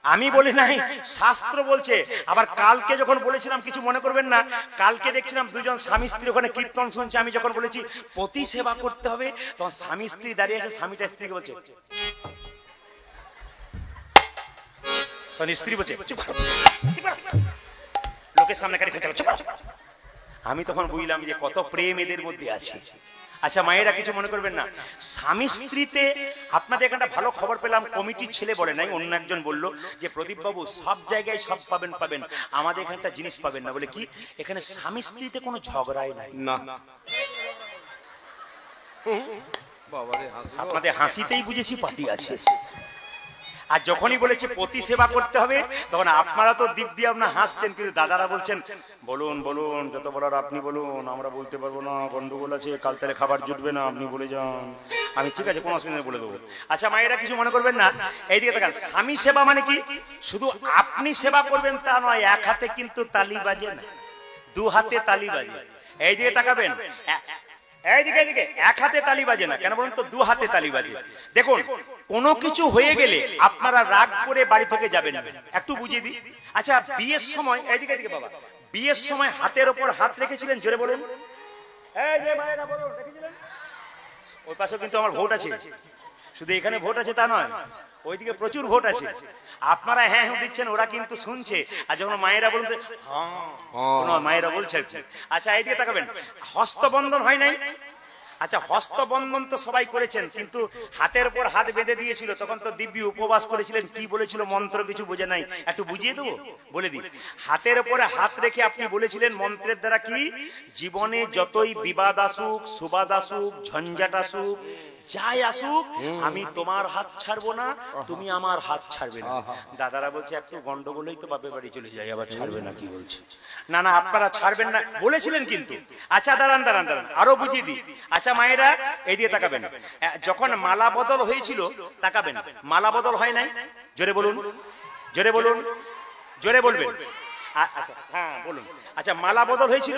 আমি বলি নাই, শাস্ত্র বলছে। আবার কালকে যখন বলেছিলাম, কিছু মনে করবেন না, কালকে দেখছিলাম দুজন স্বামী স্ত্রী ওখানে কীর্তন শুনছে। আমি যখন বলেছি পতি সেবা করতে হবে, তখন স্বামী স্ত্রী দাঁড়িয়ে আছে, স্বামীটা স্ত্রীকে বলছে, তখন স্ত্রী বলছে, লোকের সামনে কারি খেতে। আমি তখন বুঝলাম যে কত প্রেম এদের মধ্যে আছে। আচ্ছা মায়েরা, কিছু মনে করবেন না, স্বামী স্ত্রীতে আপনাদের এখানটা ভালো খবর পেলাম, কমিটির ছেলে বলে নাই, অন্য একজন বলল যে প্রদীপ বাবু সব জায়গায় সব পাবেন, আমাদের এখানটা জিনিস পাবেন না। বলে কি? এখানে স্বামী স্ত্রীতে কোনো ঝগড়াই নাই। না, আপনাদের হাসিতেই বুঝেছি পার্টি আছে। আর যখনই বলেছে পতি সেবা করতে হবে, তখন আপনারা তো দিব্যি আপনার হাসছেন, কিন্তু দাদারা বলছেন, বলুন যত বলার আপনি বলুন, আমরা বলতে পারবো না, গন্ডগোল আছে, কাল তাহলে খাবার জুটবে না, আপনি বলে যান। আমি ঠিক আছে, কোনো অসুবিধা নেই, বলে দেবো। আচ্ছা মায়েরা, কিছু মনে করবেন না, এইদিকে দেখেন, স্বামী সেবা মানে কি? শুধু আপনি সেবা করবেন তা নয়, এক হাতে কিন্তু তালি বাজে না, দু হাতে তালি বাজে। এইদিকে তাকাবেন, এইদিকে এক হাতে তালি বাজে না, কেন বলুন তো? দু হাতে তালি বাজে। দেখুন, কোনো কিছু হয়ে গেলে আপনারা রাগ করে বাড়ি থেকে যাবেন না, একটু বুঝিয়ে দিই। আচ্ছা, বিয়ের সময়, এইদিকে বাবা, বিয়ের সময় হাতের ওপর হাত রেখেছিলেন? জোরে বলুন। এই যে মায়েরা বলুন, রেখেছিলেন? ওই পাশে কিন্তু আমার ভোট আছে, শুধু এখানে ভোট আছে তা নয়, ওইদিকে প্রচুর ভোট আছে। আপনারা হ্যাঁ হ্যাঁ দিচ্ছেন, ওরা কিন্তু শুনছে। আর যখন মায়েরা বলতে মায়েরা বলছে। আচ্ছা এইদিকে তাকাবেন, হস্তবন্ধন হয় নাই? আচ্ছা হস্তবন্ধন তো সবাই করেছেন, কিন্তু হাতের উপর হাত বেঁধে দিয়েছিল, তখন তো দিব্যি উপবাস করেছিলেন। কি বলেছিল মন্ত্র কিছু বোঝে নাই, একটু বুঝিয়ে দেবো, বলে দিই। হাতের উপরে হাত রেখে আপনি বলেছিলেন মন্ত্রের দ্বারা কি, জীবনে যতই বিবাদ আসুক, সুবাদ আসুক, ঝঞ্ঝাট আসুক, যাই আসুক, আমি তোমার হাত ছাড়বো না, তুমি আমার হাত ছাড়বে না। দাদারা বলছে একটু গন্ডগোলেই তো বাপের বাড়ি চলে যাই, আবার ছাড়বে না কি বলছে? না না আপনারা ছাড়বেন না বলেছিলেন কিন্তু। আচ্ছা দাঁড়ান দাঁড়ান দাঁড়ান, আরো বুঝিয়ে দিই। আচ্ছা মায়েরা এই দিয়ে তাকাবেন, যখন মালা বদল হয়েছিল তাকাবেন, মালা বদল হয় নাই? জোরে বলুন, জোরে বলুন, জোরে বলবেন। আচ্ছা হ্যাঁ বলুন। আচ্ছা মালা বদল হয়েছিল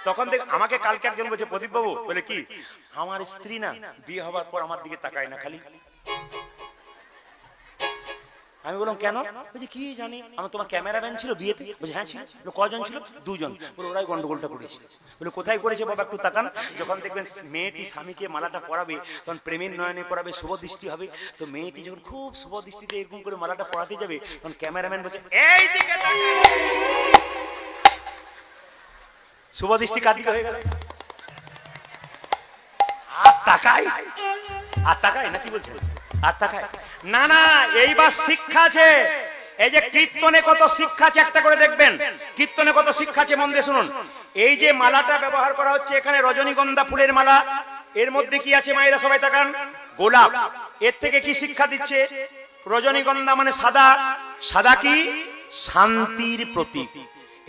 তখন দেখ, আমাকে কালকে একজন বলছে প্রদীপ বাবু, বলে কি আমার স্ত্রী না বিয়ে হবার পর আমার দিকে তাকায় না খালি। আমি বললাম কেন? বলছি কি জানি, আমার তোমার ক্যামেরাম্যান ছিল বিয়েতে? বলছে হ্যাঁ ছিল। কজন ছিল? দুজন। বলে ওরাই গন্ডগোলটা করেছে। বলে কোথায় করেছে বাবা একটু তাকান। যখন দেখবেন মেয়েটি স্বামীকে মালাটা পরাবে, তখন প্রেমের নয়নে পরাবে, শুভ দৃষ্টি হবে। তো মেয়েটি যখন খুব শুভ দৃষ্টিতে এরকম করে মালাটা পরাতে যাবে, তখন ক্যামেরাম্যান বলছে এই দিকে শুভ দৃষ্টি কার দিকে হয়ে গেল? আর তাকাই, আর তাকাই না কি বলছে? আর তাকাই না। না এইবার শিক্ষা আছে। এই যে কীর্তনে কত শিক্ষা আছে, একটা করে দেখবেন কীর্তনে কত শিক্ষা আছে, মন দিয়ে শুনুন। এই যে মালাটা ব্যবহার করা হচ্ছে এখানে রজনীগন্ধা ফুলের মালা, এর মধ্যে কি আছে মায়েরা সবাই তাকান? গোলাপ। এর থেকে কি শিক্ষা দিচ্ছে? রজনীগন্ধা মানে সাদা, সাদা কি শান্তির প্রতীক।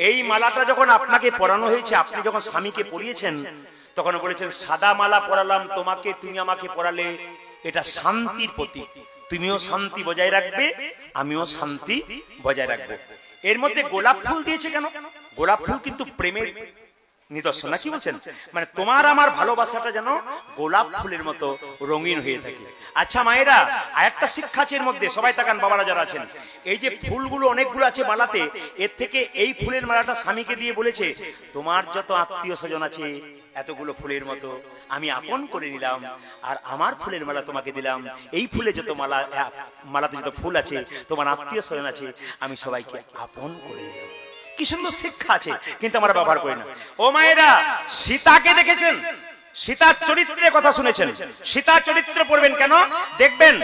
এই মালাটা যখন আপনাকে পরানো হয়েছে, আপনি যখন স্বামীকে পরিয়েছেন, তখন বলেছেন সাদা মালা পরালাম তোমাকে, তুমি আমাকে পরালে, এটা শান্তির প্রতীক। তুমিও শান্তি বজায় রাখবে, আমিও শান্তি বজায় রাখবো। এর মধ্যে গোলাপ ফুল দিয়েছে কেন? গোলাপ ফুল কিন্তু প্রেমের নিদর্শন, না কি বলছেন? মানে তোমার আমার ভালোবাসাটা যেন গোলাপ ফুলের মতো রঙিন হয়ে থাকে। আচ্ছা মায়েরা আরেকটা শিক্ষা আছে এর মধ্যে, সবাই তাকান বাবারা যারা আছেন। এই যে ফুলগুলো অনেকগুলো আছে মালাতে, এর থেকে এই ফুলের মালাটা স্বামীকে দিয়ে বলেছে তোমার যত আত্মীয় স্বজন আছে এতগুলো ফুলের মতো আমি আপন করে নিলাম, আর আমার ফুলের মালা তোমাকে দিলাম। এই ফুলে যত মালাতে যত ফুল আছে, তোমার আত্মীয় স্বজন আছে, আমি সবাইকে আপন করে নিলাম। কি সুন্দর শিক্ষা আছে, কিন্তু আমরা ব্যবহার করি না। ও মায়েরা সীতাকে দেখেছেন, সীতার চরিত্রের কথা শুনেছেন। সীতার চরিত্র পড়বেন কেন? দেখবেন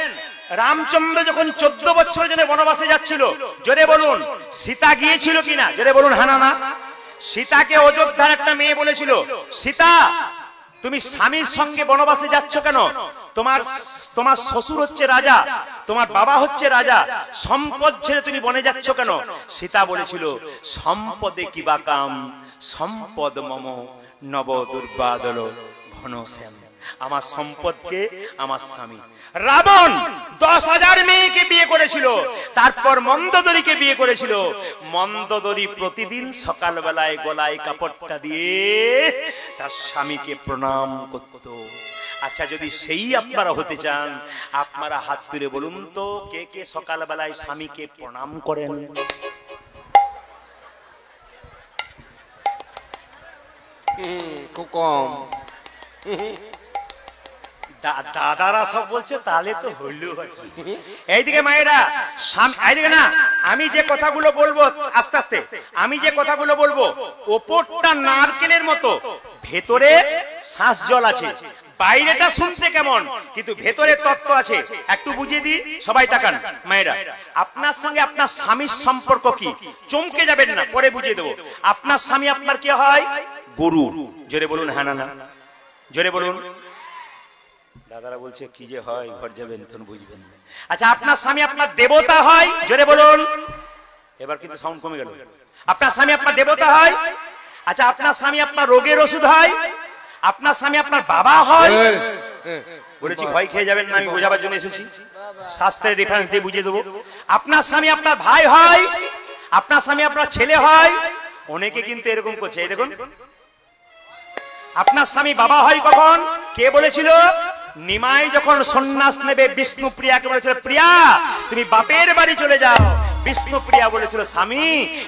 রামচন্দ্র যখন 14 বছর জন্য বনবাসে যাচ্ছিল, জোরে বলুন সীতা গিয়েছিল কিনা? জোরে বলুন হ্যাঁ না। সীতাকে অযোধ্যার একটা মেয়ে বলেছিল, সীতা তুমি স্বামীর সঙ্গে বনবাসে যাচ্ছ কেন? তোমার শ্বশুর হচ্ছে রাজা, তোমার বাবা হচ্ছে রাজা, সম্পদ ছেড়ে তুমি বনে যাচ্ছ কেন? সীতা বলেছিল সম্পদে কিবা কাম, সম্পদ মম নব দুর্বাদল ঘন শ্যাম। আমার সম্পদকে আমার স্বামী। রাবণ 10,000 মেয়েকে বিয়ে করেছিল, তারপর মন্দোদরীকে বিয়ে করেছিল। মন্দোদরী প্রতিদিন সকালবেলায় গলায় কাপড়টা দিয়ে তার স্বামীকে প্রণাম করত। আচ্ছা যদি সেই আপনারা হতে চান, আপনারা হাত তুলে বলুন তো কে কে সকালবেলায় স্বামীকে প্রণাম করেন? খুব কম। দাদারা সব বলছে তাহলে তো হইল। এইদিকে মায়েরা, এইদিকে না, আমি যে কথাগুলো বলবো আস্তে আস্তে, আমি যে কথাগুলো বলবো ওপরটা নারকেলের মতো, ভেতরে শ্বাস জল আছে। বাইরেটা শুনতে কেমন, কিন্তু ভেতরে তত্ত্ব আছে। একটু বুঝিয়ে দিই, সবাই তাকান মায়েরা। আপনার সঙ্গে আপনার স্বামীর সম্পর্ক কি? চমকে যাবেন না, পরে বুঝিয়ে দেবো। আপনার স্বামী আপনার কি হয়? গুরু। জোরে বলুন হ্যাঁ না। জোরে বলুন। দাদারা বলছে কি যে হয়, ঘর যাবেন তখন বুঝবেন। আচ্ছা আপনার স্বামী আপনার দেবতা হয়? জোরে বলুন। এবার কিন্তু সাউন্ড কমে গেল। আপনার স্বামী আপনার দেবতা হয়? আচ্ছা আপনার স্বামী আপনার রোগের ওষুধ হয়? আপনার স্বামী আপনার বাবা হয়? বলেছি ভয় খেয়ে যাবেন না, আমি বোঝাবার জন্য এসেছি, শাস্ত্রের রেফারেন্স দিয়ে বুঝিয়ে দেবো। আপনার স্বামী আপনার ভাই হয়? আপনার স্বামী আপনার ছেলে হয়? অনেকে কিন্তু এরকম করছে, এই দেখুন। আপনার স্বামী বাবা হয় কখন? কে বলেছিল? নিমাই যখন সন্ন্যাস নেবে বিষ্ণুপ্রিয়াকে বলেছিল প্রিয়া তুমি বাপের বাড়ি চলে যাও, বিষ্ণুপ্রিয়া বলেছিল, স্বামী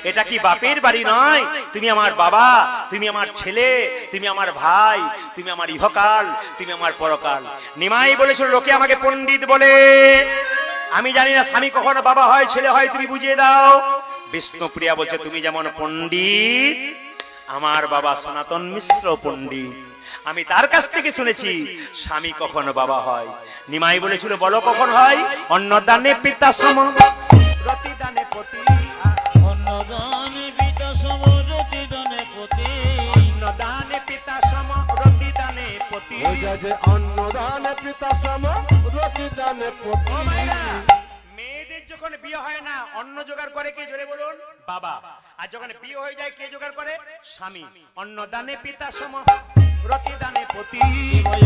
এটা কি বাপের বাড়ি নয়? তুমি আমার বাবা, তুমি আমার ছেলে, তুমি আমার ভাই, তুমি আমার ইহকাল, তুমি আমার পরকাল। নিমাই বলেছিল, লোকে আমাকে পণ্ডিত বলে, আমি জানি না স্বামী কখনো বাবা হয় ছেলে হয়, তুমি বুঝিয়ে দাও। বিষ্ণুপ্রিয়া বলছে, তুমি যেমন পণ্ডিত, আমার বাবা সনাতন মিশ্র পণ্ডিত, আমি তার কাছ থেকে শুনেছি স্বামী কখনো বাবা হয়। নিমাই বলেছিল, বলো কখন হয়? অন্নদানে পিতা সম, রতিদানে পতি, অন্নদানে পিতা সম, রতিদানে পতি, অন্নদানে পিতা সম, রতিদানে পতি। অন্নদানে পিতা সম, রতিদানে পতি। ও মায়েরা, মেয়েদের যখন বিয়ে হয় না, অন্ন জোগাড় করে কে? জোরে বলুন, বাবা। আর যখন বিয়ে হয়ে যায়, কে জোগাড় করে? স্বামী। অন্নদানে পিতা সম, রতিদানে পতি,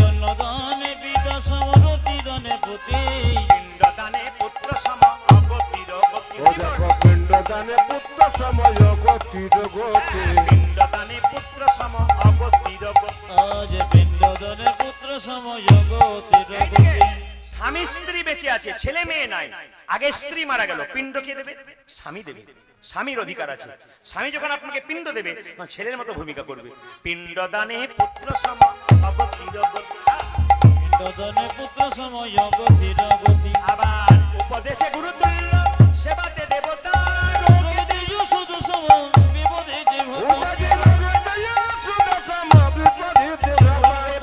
অন্নদানে পিতা সম, রতিদানে পতি, পিণ্ডদানে পুত্র সম, অগতির গতি। পিণ্ডদানে পুত্র সময় গতির গতি। পিণ্ডদানে পুত্র সম, অগতির গতি। আজ পিণ্ডদানে পুত্র সম, গতির গতি। স্বামী স্ত্রী বেঁচে আছে, ছেলে মেয়ে নাই। আগে স্ত্রী মারা গেল, পিণ্ড কে দেবে? স্বামী দেবে। স্বামীর অধিকার আছে। স্বামী যখন আপনাকে পিণ্ড দেবে, তখন ছেলের মতো ভূমিকা করবে। পিণ্ডদানে পুত্র সম, অগতির গতি। পিণ্ডদানে পুত্র সম, গতির গতি। আবার উপদেশে গুরুতুল্য, সেবাতে দেবতা, রোগে যশোদ সম, বিপদে দেবতা।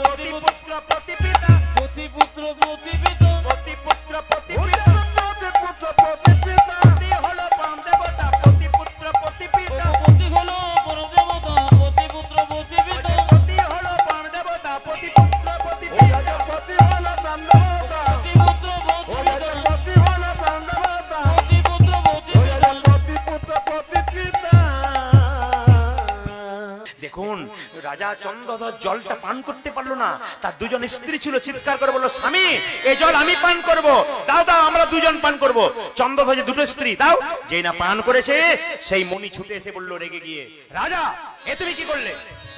প্রতিপুত্র প্রতিপিতা, প্রতিপুত্র প্রতিপিতা, প্রতিপুত্র প্রতিপিতা, প্রতি হলো পরম দেবতা, প্রতিপুত্র প্রতিপিতা, প্রতি হলো পরম দেবতা, প্রতিপুত্র প্রতিপিতা, প্রতি হলো পরম দেবতা, প্রতিপুত্র প্রতিপিতা। প্রতিপুত্র প্রতিপিতা, প্রতিপুত্র প্রতিপিতা। দেখুন, রাজা চন্দ্রধর জলটা পান করতে পারলো না। তার দুজন স্ত্রী ছিল, চিৎকার করে বললো, স্বামী এই জল আমি পান করব, দাও দাও, আমরা দুজন পান করব। চন্দ্রধ্বজ দুটো স্ত্রী, দাও। যেই না পান করেছে, সেই মণি ছুটে এসে বললো রেগে গিয়ে, রাজা এ তুমি কি করলে?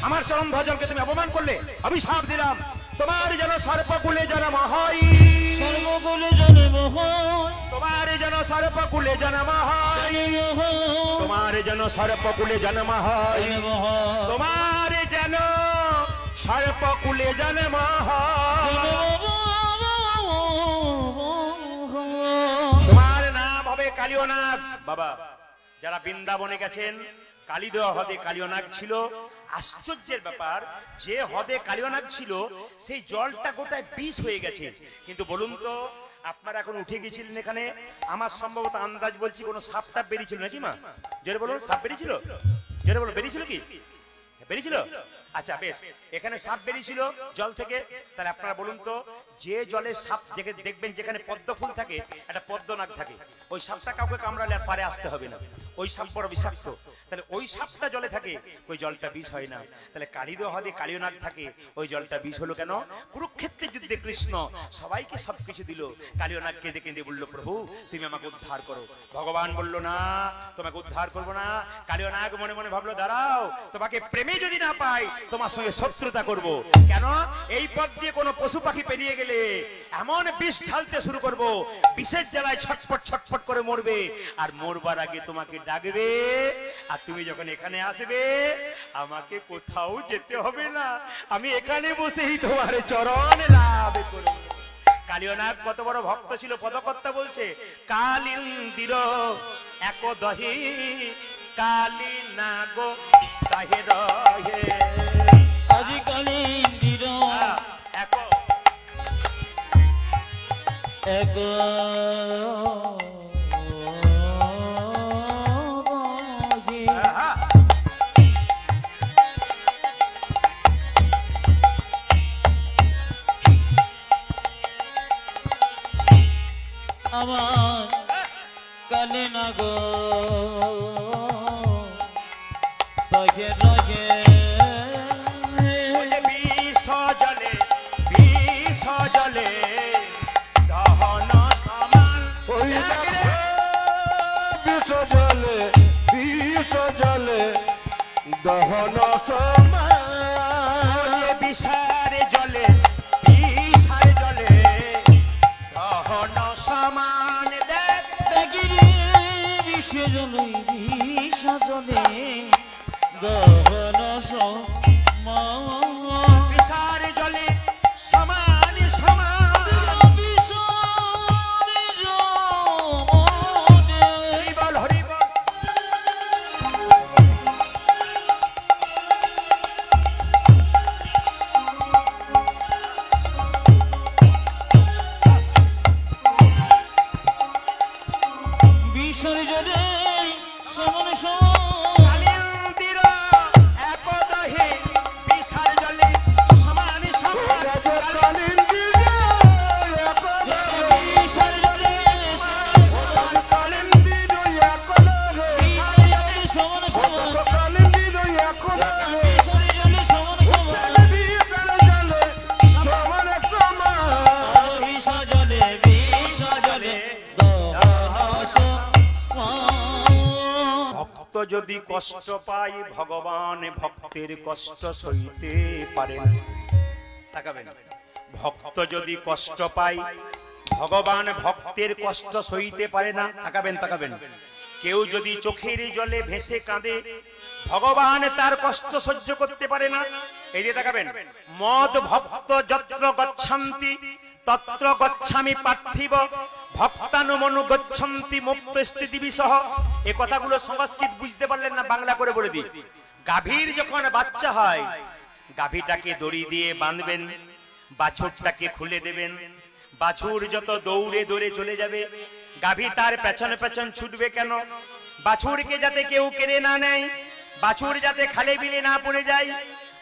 আমার চন্দ্রধ্বজকে তুমি অপমান করলে, অভিশাপ দিলাম, তোমার যেন সর্পকুলে জন্ম হয়, সর্বকুলে জন্ম হয়, তোমার যেন সর্পকুলে জন্ম হয়, তোমার যেন সর্পকুলে জন্ম হয়, তোমার যেন সর্পকুলে জন্ম হয়। তোমার নাম হবে কালিয়নাগ। বাবা, যারা বৃন্দাবনে গেছেন, কালিদহ হ্রদে কালিয়নাগ ছিল। আশ্চর্যের ব্যাপার, যে হ্রদে কালিয়নাগ ছিল, সেই জলটা গোটায় বিষ হয়ে গেছে। কিন্তু বলুন তো, আপনারা এখন উঠে গেছিলেন এখানে, আমার সম্ভবত আন্দাজ বলছি কোনো সাপ টাপ বেরিয়েছিল নাকি মা? জোরে বলুন, সাপ বেরিয়েছিল? জোরে বলুন, বেরিয়েছিল কি? বেরিয়েছিল? আচ্ছা বেশ, এখানে সাপ বেরিয়েছিল জল থেকে। তাহলে আপনারা বলুন তো, যে জলে সাপ দেখবেন, যেখানে পদ্ম ফুল থাকে, একটা পদ্মনাগ থাকে, ওই সাপটা কাউকে কামড়ালে আর পারে আসতে হবে না, ওই সাপ বড় বিষাক্ত। তাহলে ওই সাপটা জলে থাকে, ওই জলটা বিষ হয় না। তাহলে কালিদহ হ্রদে কালিয়নাগ থাকে, ওই জলটা বিষ হলো কেন? কুরুক্ষেত্রের যুদ্ধে কৃষ্ণ সবাইকে সবকিছু দিল, কালিয়নাগ কেঁদে কেঁদে বলল, প্রভু তুমি আমাকে উদ্ধার করো। ভগবান বলল, না তোমাকে উদ্ধার করবো না। কালিয়নাগ মনে মনে ভাবলো, দাঁড়াও, তোমাকে প্রেমে যদি না পাই, তোমার সঙ্গে শত্রুতা করব। কেন? এই পথ দিয়ে কোনো পশু পাখি পেরিয়ে গেলে এমন বিষ ঢালতে শুরু করব, বিষের জ্বালায় ছটফট ছটফট করে মরবে, আর মরবার আগে তোমাকে ডাকবে, আর তুমি যখন এখানে আসবে, আমাকে কোথাও যেতে হবে না, আমি এখানে বসেই তোমার চরণ লাভ করব। কালিয়নাগ কত বড় ভক্ত ছিল, পদকর্তা বলছে, কালিন্দির এক দহি কালী নাগ দাহে রহে। আজিকালি ইন্দির এক এক আমার কালে না গো তগে লগে বিষ জলে বিষ জলে দহন সমান। ওই বিষ জলে বিষ জলে দহন সমান। বিষার জলে বিষার জলে দহন সমান। দেখ দেখিরে বিষ বিষে জলে বিষা জলে দহন সমান বিষার জলে সমান সমান বিষারি জলে হরিবল হরিবল বিষারি জলে সমান সমান কালিন্দির একদহে বিষার জলে সমান সমান বিষারি জলে সমান সমান বিষারি জলে সমান সমান বিষারি জলে সমান সমান বিষা জলে দহন সমান ভক্ত যদি কষ্ট পায় ভগবান ভক্তের কষ্ট সইতে পারেন। তাকাবেন, ভক্ত যদি কষ্ট পায় ভগবান ভক্তের কষ্ট সইতে পারে না। তাকাবেন তাকাবেন, কেউ যদি চোখের জলে ভেসে কাঁদে ভগবান তার কষ্ট সহ্য করতে পারে না। এই যে তাকাবেন, মদ ভক্ত যত্র গচ্ছন্তি তত্র গচ্ছামি পার্থিব ভক্তানুমনু গচ্ছন্তি মুক্ত স্থিতি বিসহ। এই কথাগুলো সংস্কৃত বুঝতে পারলেন না, বাংলা করে বলে দিই। গাভীর যখন বাচ্চা হয় গাভীটাকে দড়ি দিয়ে বাঁধবেন, বাছুরটাকে খুলে দেবেন, বাছুর যত দৌড়ে দৌড়ে চলে যাবে গাভী তার পেছনে পেছন ছুটবে কেন? বাছুরকে যাতে কেউ কেড়ে না নেয়, বাছুর যাতে খালে বিলে না পড়ে যায়।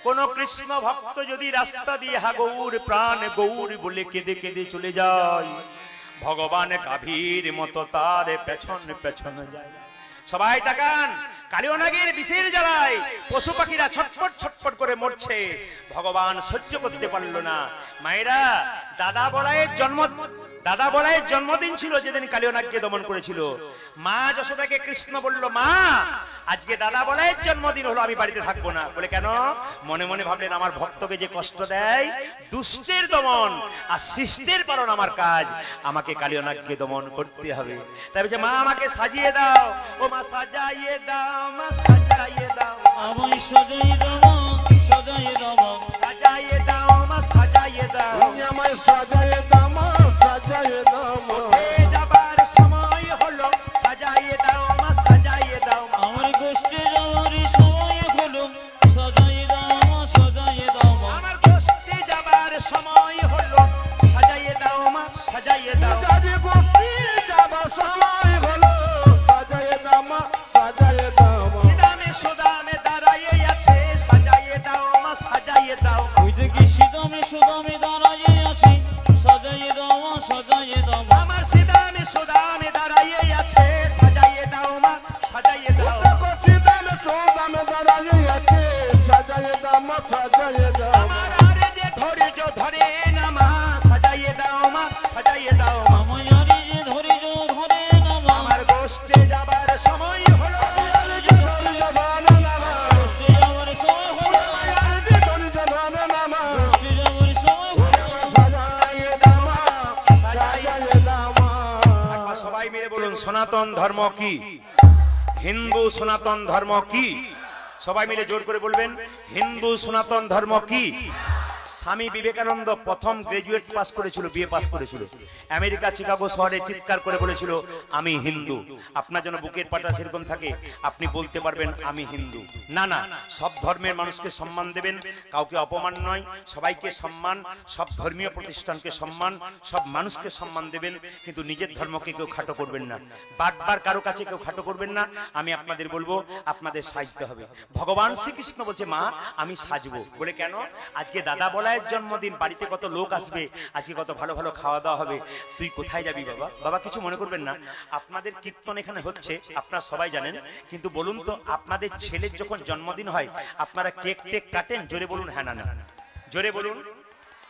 কোন কৃষ্ণ ভক্ত যদি রাস্তা দিয়ে হা গৌর প্রাণ গৌর বলে কেঁদে কেঁদে চলে যায় ভগবান গাভীর মতো তার পেছন পেছন যায়। সবাই তাকান, কালিয়নাগের বিষের জ্বালায় পশু পাখিরা ছটফট ছটফট করে মরছে, ভগবান সহ্য করতে পারলো না। মায়েরা, দাদা বলাইয়ের জন্মদিন ছিল যেদিন কালিয়নাগকে দমন করেছিল। মা যশোদাকে কৃষ্ণ বলল, মা আজকে দাদা বলাইয়ের জন্মদিন হলো, আমি বাড়িতে থাকবো না। বলে কেন? মনে মনে ভাবলেন আমার ভক্তকে যে কষ্ট দেয়, দুষ্টের দমন আর শিষ্টের পালন আমার কাজ, আমাকে কালিয়নাগকে দমন করতে হবে। তাই বলছে, মা আমাকে সাজিয়ে দাও। ও মা সাজাইয়ে দাও, মা সাজাইয়ে দাও, আমায় সাজাই দাও সাজাই দাও সাজাইয়ে দাও, মা সাজাইয়ে দাও। উঠে যাবার সময় হলো, সাজাইয়ে দাও, মা সাজাইয়ে দাও। আমার গোষ্ঠী যাওয়ার সময় হলো সাজাই দাও সাজাই দাও আমার গোষ্ঠী যাবার সময় হলো, সাজাইয়ে দাও, মা সাজাইয়ে দাও। সিদামে সুদামে দাঁড়াইয়ে আছে, সাজাইয়ে দাও, মা সাজাইয়ে দাও। ওই দেখি সিদামে সুদামে দাঁড়াইয়ে আছি সাজাই দাও সাজাই দাও আমার সিদামে সুদামে দাঁড়াইয়ে আছে, সাজাইয়ে দাও, মা সাজাইয়ে দাও। আমার আর যে ধৈর্য ধরে না, মা সাজাইয়ে দাও, মা সাজাইয়ে দাও। আমায় আরে যে ধরে না আমার গোষ্ঠী যাবার সময় হলো, গোষ্ঠী যাওয়ার সময় হলো গোষ্ঠী যাওয়ার সময় হলো একবার সবাই মিলে বলুন, সনাতন ধর্ম কি? হিন্দু সনাতন ধর্ম কি? সবাই মিলে জোর করে বলবেন, হিন্দু সনাতন ধর্ম কি? স্বামী বিবেকানন্দ প্রথম গ্রাজুয়েট পাস করেছিল, বিএ পাস করেছিল, আমেরিকা চিকাগো শহরে চিৎকার করে বলেছিল, আমি হিন্দু। আপনার যেন বুকের পাটা সেরকম থাকে, আপনি বলতে পারবেন আমি হিন্দু। না না, সব ধর্মের মানুষকে সম্মান দেবেন, কাউকে অপমান নয়, সবাইকে সম্মান, সব ধর্মীয় প্রতিষ্ঠানকে সম্মান, সব মানুষকে সম্মান দেবেন, কিন্তু নিজের ধর্মকে কেউ খাটো করবেন না, বারবার কারো কাছে কেউ খাটো করবেন না। আমি আপনাদের বলবো, আপনাদের সাজতে হবে। ভগবান শ্রীকৃষ্ণ বলছে, মা আমি সাজবো। বলে কেন? আজকে দাদা বলায় জন্মদিন, বাড়িতে কত লোক আসবে, আজকে কত ভালো ভালো খাওয়া দাওয়া হবে, তুই কোথায় যাবি বাবা? বাবা কিছু মনে করবেন না, আপনাদের কীর্তন এখানে হচ্ছে, আপনারা সবাই জানেন, কিন্তু বলুন তো, আপনাদের ছেলের যখন জন্মদিন হয় আপনারা কেক টেক কাটেন? জোরে বলুন হ্যাঁ না না, জোরে বলুন।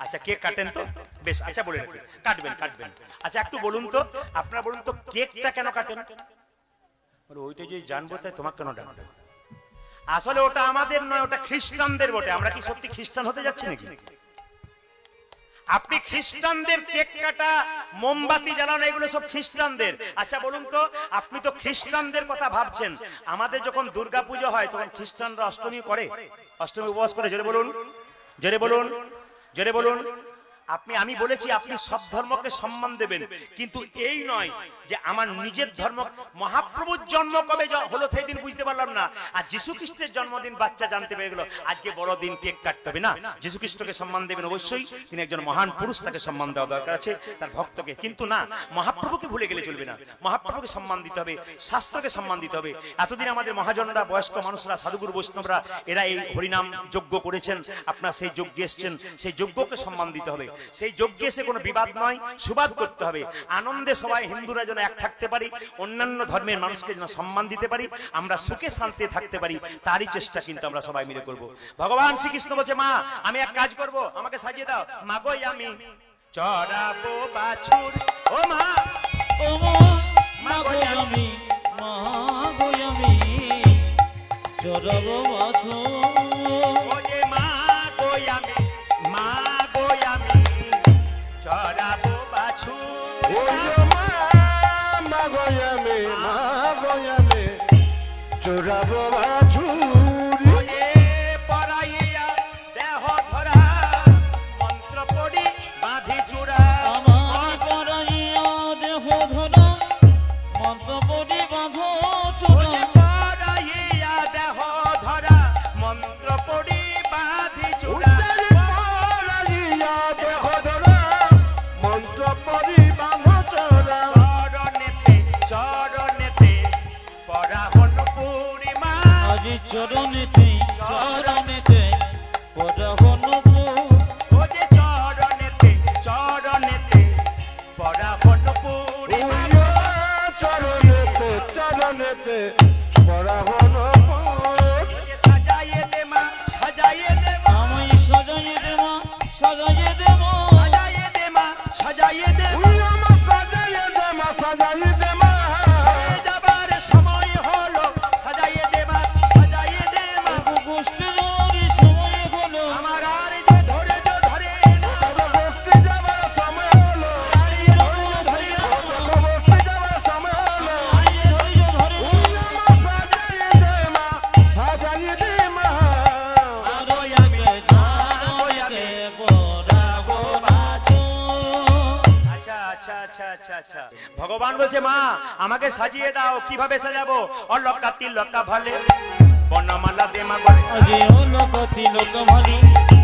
আচ্ছা কেক কাটেন তো? বেশ, আচ্ছা বলে রাখি, কাটবেন কাটবেন। আচ্ছা একটু বলুন তো, আপনারা বলুন তো, কেকটা কেন কাটেন? ওইটা যে জানবো তাই তোমাকে কেন ডাকবে? আসলে ওটা আমাদের নয়, ওটা খ্রিস্টানদের বটে। আমরা কি সত্যি খ্রিস্টান হতে যাচ্ছি নাকি? আপনি খ্রিস্টানদের কেক কাটা, মোমবাতি জ্বালানো, এগুলো সব খ্রিস্টানদের। আচ্ছা বলুন তো, আপনি তো খ্রিস্টানদের কথা ভাবছেন। আমাদের যখন দুর্গাপুজো হয় তখন খ্রিস্টানরা অষ্টমী করে, অষ্টমী উপবাস করে। জোরে বলুন, জোরে বলুন, জোরে বলুন। আমি বলেছি আপনি সব ধর্মকে সম্মান দেবেন, কিন্তু এই নয় যে আমার নিজের ধর্ম। মহাপ্রভুর জন্ম কবে হলো সেই দিন বুঝতে পারলাম না, আর যীশু খ্রিস্টের জন্মদিন বাচ্চা জানতে পেরে গেল, আজকে বড়দিন কেক কাটতে হবে না। যীশু খ্রিস্টকে সম্মান দেবেন অবশ্যই, তিনি একজন মহান পুরুষ, তাকে সম্মান দেওয়া দরকার আছে, তার ভক্তকে। কিন্তু না, মহাপ্রভুকে ভুলে গেলে চলবে না, মহাপ্রভুকে সম্মান দিতে হবে, শাস্ত্রকে সম্মান দিতে হবে। এতদিন আমাদের মহাজনরা, বয়স্ক মানুষরা, সাধুগুরু বৈষ্ণবরা, এরা এই হরিনাম যজ্ঞ করেছেন, আপনারা সেই যজ্ঞে এসছেন, সেই যজ্ঞকে সম্মান দিতে হবে। সেই যজ্ঞে এসে কোনো বিবাদ নয়, সুবাদ করতে হবে। আনন্দে সবাই হিন্দুরা যেন এক থাকতে পারি, অন্যান্য ধর্মের মানুষকে যেন সম্মান দিতে পারি, আমরা সুখে শান্তিতে থাকতে পারি, তারই চেষ্টা কিন্তু আমরা সবাই মিলে করব। ভগবান শ্রীকৃষ্ণ বলছে, মা আমি এক কাজ করব, আমাকে সাজিয়ে দাও। মা গো আমি চড়াবো বাছুর, ও মা, ও মা গো আমি, মা গো আমি চড়াবো বাছুর। ও যে মা গো আমি, মা গো আমি চড়াবো বাছুর। ওই মা গয়ামে, মা গয়ামে চোরাবো বাছুরি। ওরে পরাইয়া দেহ ধরা, মন্ত্র পড়ি বাঁধি চূড়া। আমার পরাইয়া দেহ ধরা, মন্ত্র পড়ি বাঁধো চূড়া। ওরে পরাইয়া দেহ ধরা, মন্ত্র পড়ি বাঁধি চূড়া। পরাইয়া দেহ ধরা, মন্ত্র পড়ি বাঁধ চোরা। চরণেতে চরণেতে পরা হন পূর্ণিমা। আজি চরণেতে চরণেতে পড়া হনুপুর। ও যে চরণেতে চরণেতে পরা হন পূর্ণিমা। চরণেতে চরণেতে পড়া হলো সাজাইয়ে দে মা, সাজাইয়ে দে মা, আমি সাজাইয়ে দে মা, সাজাইয়ে দে মা। সাজাইয়ে দে মা, সাজাইয়ে দে মা। সাজাইয়ে দে মা, সাজাইয়ে দে মা। হয়ে যাবার সময় হলো, সাজাইয়ে দে মা, সাজাইয়ে দে মা। গোষ্ঠী যাওয়ার সময় হলো, আমার আর যে ধরে যে ধরে না, বসতে যাবার সময় হলো, আর যে ধরে যে ধরে না, বসতে যাবার সময় হলো। আর যে ধৈর্য ধরে না। সাজাইয়ে দে মা, সাজাইয়ে দে মা। আরো আগে চরণেতে পড়াবো বাছুর। আচ্ছা আচ্ছা আচ্ছা আচ্ছা আচ্ছা। ভগবান বলছে, মা আমাকে সাজিয়ে দাও। কিভাবে সাজাবো? অলকা তিলকা ভালে বনমালা দে মা গলে। আজি হলো তিলক ভালি,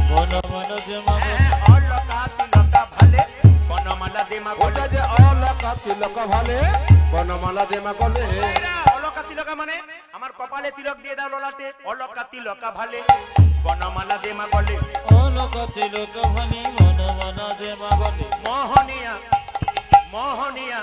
বন বন যে মা গো। অলকা তিলকা ভালে বনমালা দে মা ওটা গলে। যে অলকা তিলক ভালে বনমালা দে মা গলে। এরা অলকা তিলকা মানে আমার কপালে তিলক দিয়ে দাও, ললাটে। অলকা তিলকা ভালে বনমালা দে মা গলে। অলক তিলক ভালি, বন বন যে মা গলে। মোহনিয়া মোহনিয়া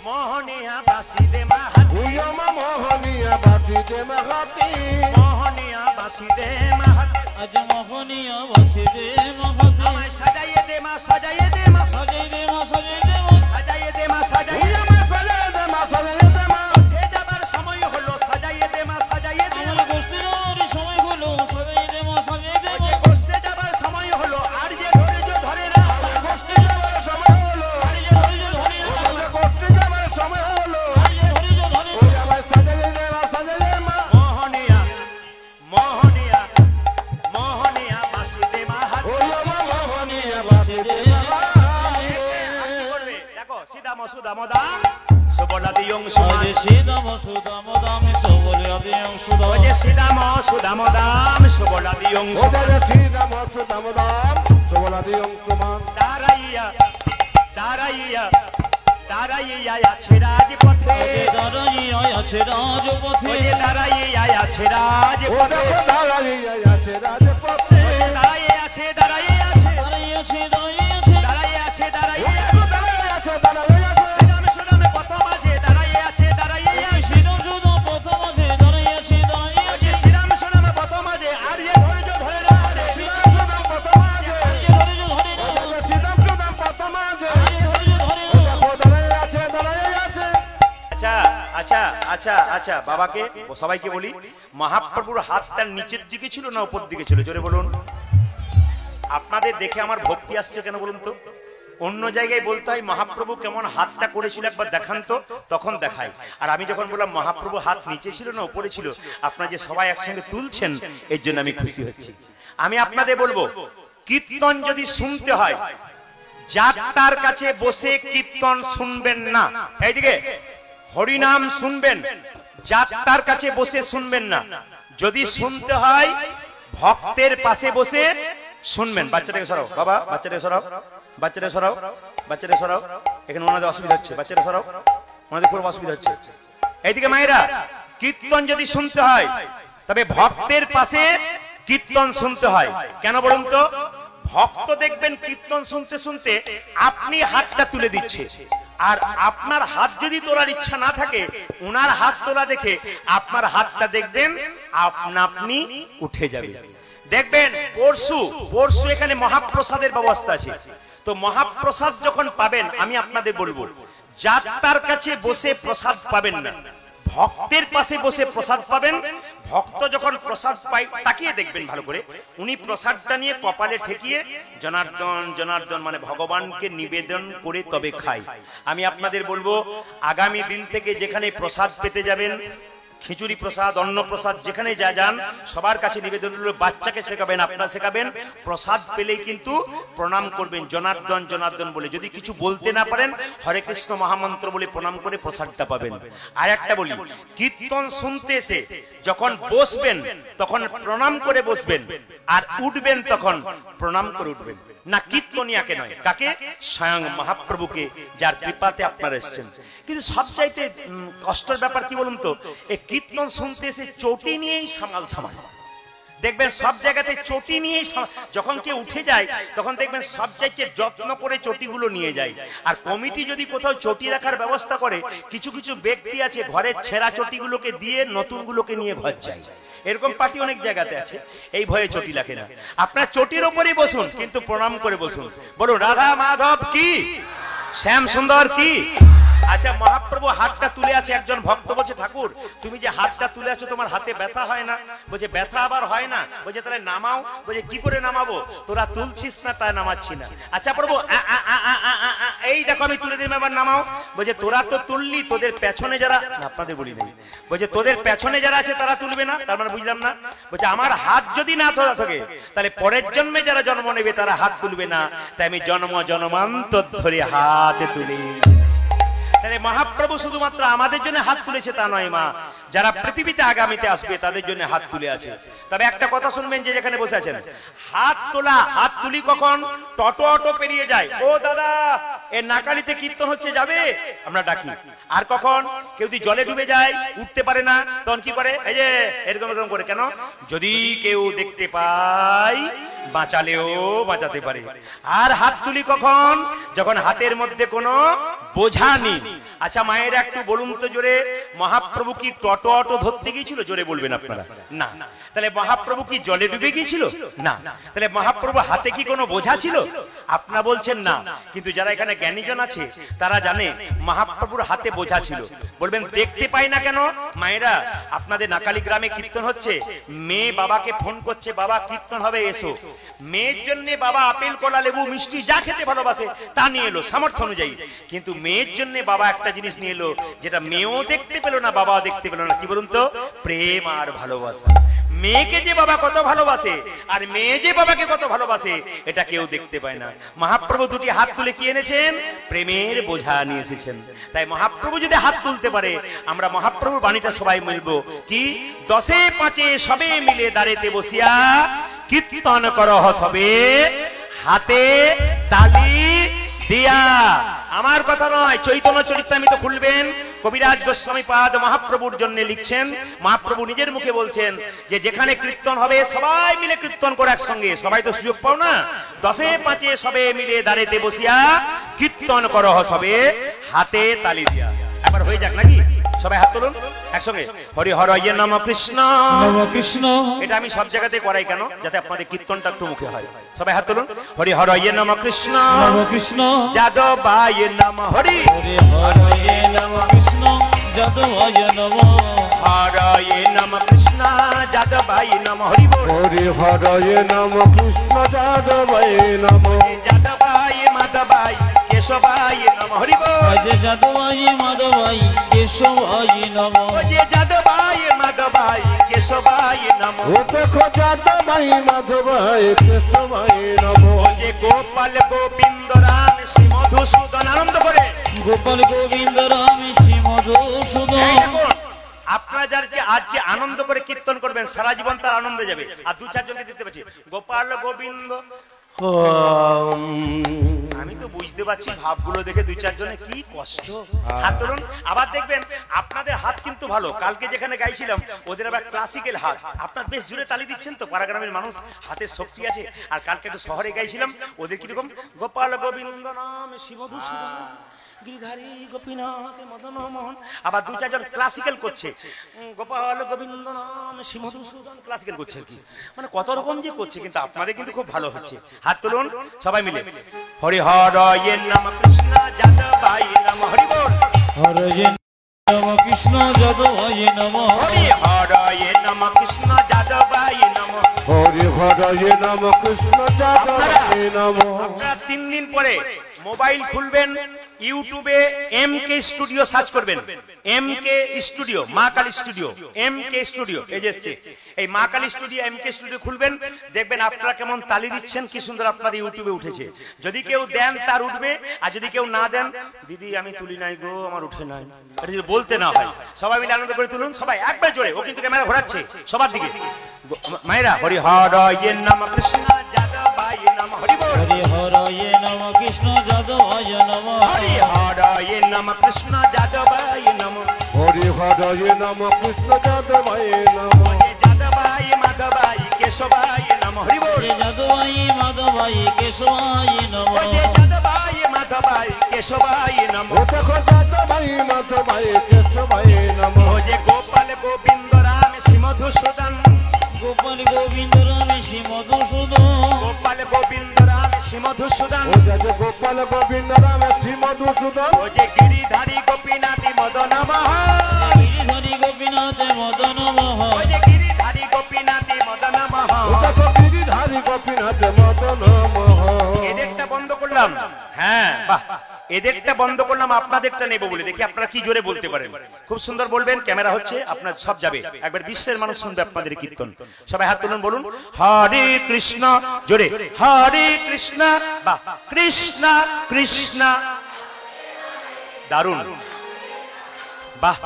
মোহনিয়া বাসি দে মা হাতি। উয়মা মোহনিয়া বাতি দে মা হাতি। মোহনিয়া বাসি দে মা হাতি। আজ মোহনিয়া বসে দে মহাতি। আমায় সাজাইয়ে দে মা, সাজাইয়ে দে মা, সাজাই দে মা, সাজাই দে মা। সাজাইয়ে দে মা, সাজাইয়ে দে মা। উয়মা সাজাইয়ে দে মা, সাজাইয়ে দে মা। উঠে যাবার সময় হলো, সাজাইয়ে দে মা, সাজাইয়ে দে আমার মা। গোষ্ঠী যাওয়ার সময় হলো, সাজাই দে মা, সাজাই দে মা। বসে যাবার সময় হলো, আর যে ধৈর্য ধরে না, বসতে যাবার সময় হলো, আর যে ধৈর্য ধরে না, বসতে যাবার সময় হলো। আর যে ধৈর্য ধরে না। উয়মা সাজাইয়ে দে মা, সাজাইয়ে দে মা। মোহনিয়া মোহনিয়া মোহনিয়া বাসি দে মা হাতি। উয়মা মোহনিয়া বাতি দে মা হাতি। কি করবে? দেখো সিদাম সুদাম দাম সুবলা দিয়ং সুমান। আজ শ্রীদাম সুদাম দাম সবলে আদি অংশুদাম। ওই যে সিদাম সুদাম দাম সুবলা দিয়ং সুমান। ওদের শ্রীরাম সুদাম দাম সবলাদি অংশমান। দাঁড়াইয়া দাঁড়াইয়া দাঁড়াইয়া আছে রাজপথে। দাঁড়াইয়া আছে রাজপথে। ওই যে দাঁড়াইয়া আছে ও রাজপথে। দেখো দাঁড়াইয়া আছে রাজপথে। দাঁড়াইয়া আছে দাঁড়াইয়া আছে দাঁড়াইয়াছে দাঁড়াইয়াছে। দাঁড়াইয়া আছে ও দাঁড়াইয়া দেখো দাঁড়াইয়া আছে, দাঁড়াইয়া আছে। সিদাম সুদামে পথ মাঝে দাঁড়াইয়া আছে দাঁড়াইয়া আছে। শ্রীরাম সুদাম প্রথম আছে দাঁড়াইয়াছে ওই দাঁড়াইয়াছে। যে শ্রীরাম সুদামে পথ মাঝে, আর যে ধৈর্য ধরে না, শ্রীরাম সুদাম প্রথমাজে। আর যে ধৈর্য ধরে না, ও দেখো শ্রীরাম সুদাম প্রথমাজে। আর যে ধৈর্য ধরে না। ও দাঁড়াইয়া আছে, দাঁড়াইয়া আছে। আচ্ছা আচ্ছা আচ্ছা আচ্ছা বাবাকে সবাইকে বলি, মহাপ্রভুর হাতটা নিচের দিকে ছিল না উপর দিকে ছিল? জোরে বলুন। আপনাদের দেখে আমার ভক্তি আসছে কেন বলুন তো? অন্য জায়গায় বলতে হয় মহাপ্রভু কেমন হাতটা করেছিল একবার দেখান তো, তখন দেখায়। আর আমি যখন বললাম মহাপ্রভু হাত নিচে ছিল না উপরে ছিল, আপনারা যে সবাই একসঙ্গে তুলছেন এর জন্য আমি খুশি হচ্ছি। আমি আপনাদের বলবো, কীর্তন যদি শুনতে হয়, যাত্রার কাছে বসে কীর্তন শুনবেন না। এইদিকে হরিনাম শুনবেন, যাত্রার কাছে বসে শুনবেন না। যদি শুনতে হয় ভক্তের পাশে বসে শুনবেন। বাচ্চাটাকে সরাও বাবা, বাচ্চাটাকে সরাও, বাচ্চাটা সরাও, বাচ্চাটা সরাও, এখানে ওনাদের অসুবিধা হচ্ছে, বাচ্চাটা সরাও, ওনাদের খুব অসুবিধা হচ্ছে। এইদিকে মায়েরা, কীর্তন যদি শুনতে হয় তবে ভক্তের পাশে কীর্তন শুনতে হয়। কেন বলুন তো? ভক্ত দেখবেন কীর্তন শুনতে শুনতে আপনি হাতটা তুলে দিচ্ছে, আর আপনার হাত যদি তোলার ইচ্ছা না থাকে, ওনার হাত তোলা দেখে আপনার হাতটা দেখবেন আপনা আপনি উঠে যাবে। দেখবেন পরশু এখানে মহাপ্রসাদের ব্যবস্থা আছে। তো মহাপ্রসাদ যখন পাবেন, আমি আপনাদের বলবো, যাত্রার কাছে বসে প্রসাদ পাবেন না, ভক্তের পাশে বসে প্রসাদ পাবেন। ভক্ত যখন প্রসাদ পায় তাকিয়ে দেখবেন ভালো করে, উনি প্রসাদটা নিয়ে কপালে ঠেকিয়ে জনার্দন জনার্দন মানে ভগবানকে নিবেদন করে তবে খায়। আমি আপনাদের বলবো, আগামী দিন থেকে যেখানে প্রসাদ পেতে যাবেন, খিচুড়ি প্রসাদ, অন্ন প্রসাদ, যেখানে যা যান সবার কাছে নিবেদন হলো, বাচ্চাকে শেখাবেন, আপনারা শেখাবেন, প্রসাদ পেলেই কিন্তু প্রণাম করবেন, জনার্দন জনার্দন বলে। যদি কিছু বলতে না পারেন, হরে কৃষ্ণ মহামন্ত্র বলে প্রণাম করে প্রসাদটা পাবেন। আর একটা বলি, কীর্তন শুনতে এসে যখন বসবেন তখন প্রণাম করে বসবেন, আর উঠবেন তখন প্রণাম করে উঠবেন। না কীর্তনিয়াকে নয়, কাকে? স্বয়ং মহাপ্রভুকে, যার কৃপাতে আপনারা এসেছেন। কিন্তু সবচাইতে কষ্টের ব্যাপার কি বলুন তো, এই কীর্তন শুনতে এসে চটি নিয়েই সামাল। দেখবেন সব জায়গাতে চটি নিয়েই, যখন কেউ উঠে যায় তখন দেখবেন সব চাইতে যত্ন করে চটিগুলো নিয়ে যায়। আর কমিটি যদি কোথাও চটি রাখার ব্যবস্থা করে, কিছু কিছু ব্যক্তি আছে ঘরের ছেঁড়া চটিগুলোকে দিয়ে নতুনগুলোকে নিয়ে ঘর যায়। এরকম পার্টি অনেক জায়গাতে আছে, এই ভয়ে চটি রাখে না। আপনার চটির ওপরেই বসুন, কিন্তু প্রণাম করে বসুন। বলুন রাধা মাধব কি, শ্যাম সুন্দর কি। আচ্ছা, মহাপ্রভু হাতটা তুলে আছে, একজন ভক্ত বলছে, ঠাকুর তুমি যে হাতটা তুলে আছো তোমার হাতে ব্যথা হয় না? বলছে ব্যথা আবার হয় না? বলছে তাহলে নামাও। বলছে কি করে নামাবো? তোরা তুলছিস না তাই নামাচ্ছি না। আচ্ছা প্রভু, এই দেখো আমি তুলে দিলাম, এবার নামাও। বলছে তোরা তো তুললি, তোদের পেছনে যারা, আপনাদের বলি নাই, বলছে তোদের পেছনে যারা আছে তারা তুলবে না, তার মানে বুঝলাম না। বলছে আমার হাত যদি না তোলা থাকে তাহলে পরের জন্মে যারা জন্ম নেবে তারা হাত তুলবে না, তাই আমি জন্ম জন্মান্তর ধরে হাত তুলি। তাহলে মহাপ্রভু শুধুমাত্র আমাদের জন্য হাত তুলেছে তা নয়, মা যারা পৃথিবীতে আগামীতে আসবে তাদের জন্য হাত তুলে আছে। তবে একটা কথা শুনবেন, যে যেখানে বসে আছেন, হাত তোলা, হাত তুলি কখন? অটো পেরিয়ে যায়, ও দাদা এ নাকালিতে কীর্তন হচ্ছে, যাবে, আমরা ডাকি। আর কখন? কেউ যদি জলে ডুবে যায়, উঠতে পারে না, তখন কি করে? এই যে এরকম এরকম করে। কেন? যদি কেউ দেখতে পায় বাঁচালেও বাঁচাতে পারে। আর হাত তুলি কখন? যখন হাতের মধ্যে কোনো বোঝা নেই। আচ্ছা মায়েরা একটু বলুন তো জোরে, মহাপ্রভু কি অটো ধরতে গিয়েছিল? জোরে বলবেন আপনারা। না। তাহলে মহাপ্রভু কি জলে ডুবে গিয়েছিল? না। তাহলে মহাপ্রভু হাতে কি কোনো বোঝা ছিল? আপনারা বলছেন না, কিন্তু যারা এখানে জ্ঞানীজন আছে তারা জানে মহাপ্রভুর হাতে বোঝা ছিল। বলবেন দেখতে পাই না কেন? মায়েরা, আপনাদের নাকালি গ্রামে কীর্তন হচ্ছে, মেয়ে বাবাকে ফোন করছে, বাবা কীর্তন হবে এসো। মেয়ের জন্য বাবা আপেল কলা লেবু মিষ্টি যা খেতে ভালোবাসে তা নিয়ে এলো সামর্থ্য অনুযায়ী, কিন্তু মেয়ের জন্য বাবা একটা জিনিস নিয়ে এলো যেটা মেয়েও দেখতে পেল না, বাবাও দেখতে পেল না। কি বলুন তো? প্রেম আর ভালোবাসা। মেয়েকে যে বাবা কত ভালোবাসে আর মেয়ে যে বাবাকে কত ভালোবাসে এটা কেউ দেখতে পায় না। মহাপ্রভু দুটি হাত তুলে কি এনেছেন? প্রেমের বোঝা নিয়ে এসেছেন। তাই মহাপ্রভু যদি হাত তুলতে পারে, আমরা মহাপ্রভুর বাণীটা সবাই মিলবো কি, দশে পাঁচে সবে মিলে দাঁড়েতে বসিয়া কীর্তন করহ সবে হাতে তালি দিয়া। আমার কথা নয়, চৈতন্য চরিতামৃত খুলবেন, কবিরাজ গোস্বামী পাদ মহাপ্রভুর জন্য লিখছেন। মহাপ্রভু নিজের মুখে বলছেন যে যেখানে কীর্তন হবে সবাই মিলে কীর্তন করে একসঙ্গে। সবাই তো সুযোগ পাও না। দশে পাঁচে সবে মিলে দাঁড়েতে বসিয়া কীর্তন করহ সবে হাতে তালি দিয়া। একবার হয়ে যাক নাকি? সবাই হাত তুলুন একসঙ্গে, হরি হরয়ে নম কৃষ্ণ নম কৃষ্ণ। এটা আমি সব জায়গাতে করাই কেন? যাতে আপনাদের কীর্তনটা একটু মুখে হয়। সবাই হাত তুলুন, হরি হরয়ে নম কৃষ্ণ নম কৃষ্ণ। যাদবায় নম হরি, হরি হরয়ে নম কৃষ্ণ যাদবায় নম। হরয়ে নম কৃষ্ণ যাদব যাদবাই নম হরি বল হরি হরয়ে নম কৃষ্ণ যাদবাই নম যাদবাই মাধবাই কেশবাই নম হরি বল রাধে যাদবাই মাধবাই কেশবাই নম ও যে যাদবাই মাধবাই কেশবাই নম ও দেখো যাদবাই মাধবাই কেশবাই নম ও যে গোপাল গোবিন্দ রাম শ্রী মধুসূদন আনন্দ করে গোপাল গোবিন্দ রাম শ্রী মধুসূদন এই দেখুন, আপনারা যারা আজকে আনন্দ করে কীর্তন করবেন সারা জীবন তার আনন্দে যাবে। আর দু চারজনকে দেখতে পাচ্ছি গোপাল গোবিন্দ, আমি তো বুঝতে পারছি ভাবগুলো দেখে দুই চারজনে কি কষ্ট। হাত তুলুন। আবার দেখবেন আপনাদের হাত কিন্তু ভালো, কালকে যেখানে গাইছিলাম ওদের আবার ক্লাসিক্যাল হাত। আপনার বেশ জোরে তালি দিচ্ছেন তো, পাড়া গ্রামের মানুষ হাতের শক্তি আছে। আর কালকে একটু শহরে গাইছিলাম ওদের কিরকম গোপাল গোবিন্দ নাম শিবধূষণ গিরিধারী গোপীনাথ মদন মোহন। আবার দু চারজন ক্লাসিক্যাল করছে, গোপাল গোবিন্দ নাম শ্রীমধুসূদন ক্লাসিক্যাল করছে আর কি, মানে কত রকম যে করছে, কিন্তু আপনাদের কিন্তু খুব ভালো হচ্ছে। হাত তুলুন সবাই মিলে। হরি হরয়ে নম কৃষ্ণ যাদবাই নম হরি বল হরে নম কৃষ্ণ যাদবাই নম হরি হরয়ে নম কৃষ্ণ যাদবাই নম। হরি হরয়ে নম কৃষ্ণ যাদবাই নম আপনারা 3 দিন পরে মোবাইল খুলবেন, ইউটিউবে এমকে স্টুডিও সার্চ করবেন। এমকে স্টুডিও, মা কালী স্টুডিও, এমকে স্টুডিও এই যে এসছে, এই মা কালী স্টুডিও এমকে স্টুডিও খুলবেন, দেখবেন আপনারা কেমন তালি দিচ্ছেন, কি সুন্দর আপনার ইউটিউবে উঠেছে। যদি কেউ দেন তার উঠবে, আর যদি কেউ না দেন, দিদি আমি তুলি নাই গো, আমার উঠে নাই, এটা যদি বলতে না হয়। সবাই মিলে আনন্দ করে তুলুন, সবাই একবার জোরে। ও কিন্তু ক্যামেরা ঘোরাচ্ছে সবার দিকে। মায়েরা হরি হরয়ে নম কৃষ্ণ যাদবাই নম হরি বল হরে হরয়ে নম কৃষ্ণ যাদবাই নম হরি হরয়ে নম কৃষ্ণ যাদবাই নম। হরি হরয়ে নম কৃষ্ণ যাদবাই নম যাদবাই মাধবাই কেশবাই নম হরি বল হরে যাদবাই মাধবাই কেশবাই নম যাদবাই মাধবাই কেশবাই নম। ও দেখো যাদবাই মাধবাই কেশবাই নম ও যে গোপাল গোবিন্দ রাম শ্রী মধুসূদন, গোপাল গোবিন্দ রাম শ্রী মধুসূদন গোপাল গোবিন্দ রাম শ্রী মধুসূদন, ও যাতে গোপাল গোবিন্দ রাম শ্রী মধুসূদন ও যে গিরিধারী গোপীনাথী মদন মোহন, গিরিধারী গোপীনাথ মদন ও মোহন যে গিরিধারী গোপীনাথী মদন ও মোহন। দেখো গিরিধারী গোপীনাথ মদন মোহন এদেরটা বন্ধ করলাম, হ্যাঁ বাহ, এদেরটা বন্ধ করলাম, আপনাদেরটা নেব বলে। দেখি আপনারা কি জোরে বলতে পারেন। খুব সুন্দর বলবেন, ক্যামেরা হচ্ছে, আপনার সব যাবে, একবার বিশ্বের মানুষ শুনবে আপনাদের কীর্তন। সবাই হাত তুলুন, বলুন হরে কৃষ্ণ জোরে, হরে কৃষ্ণ বাহ, কৃষ্ণ কৃষ্ণ, দারুণ বাহ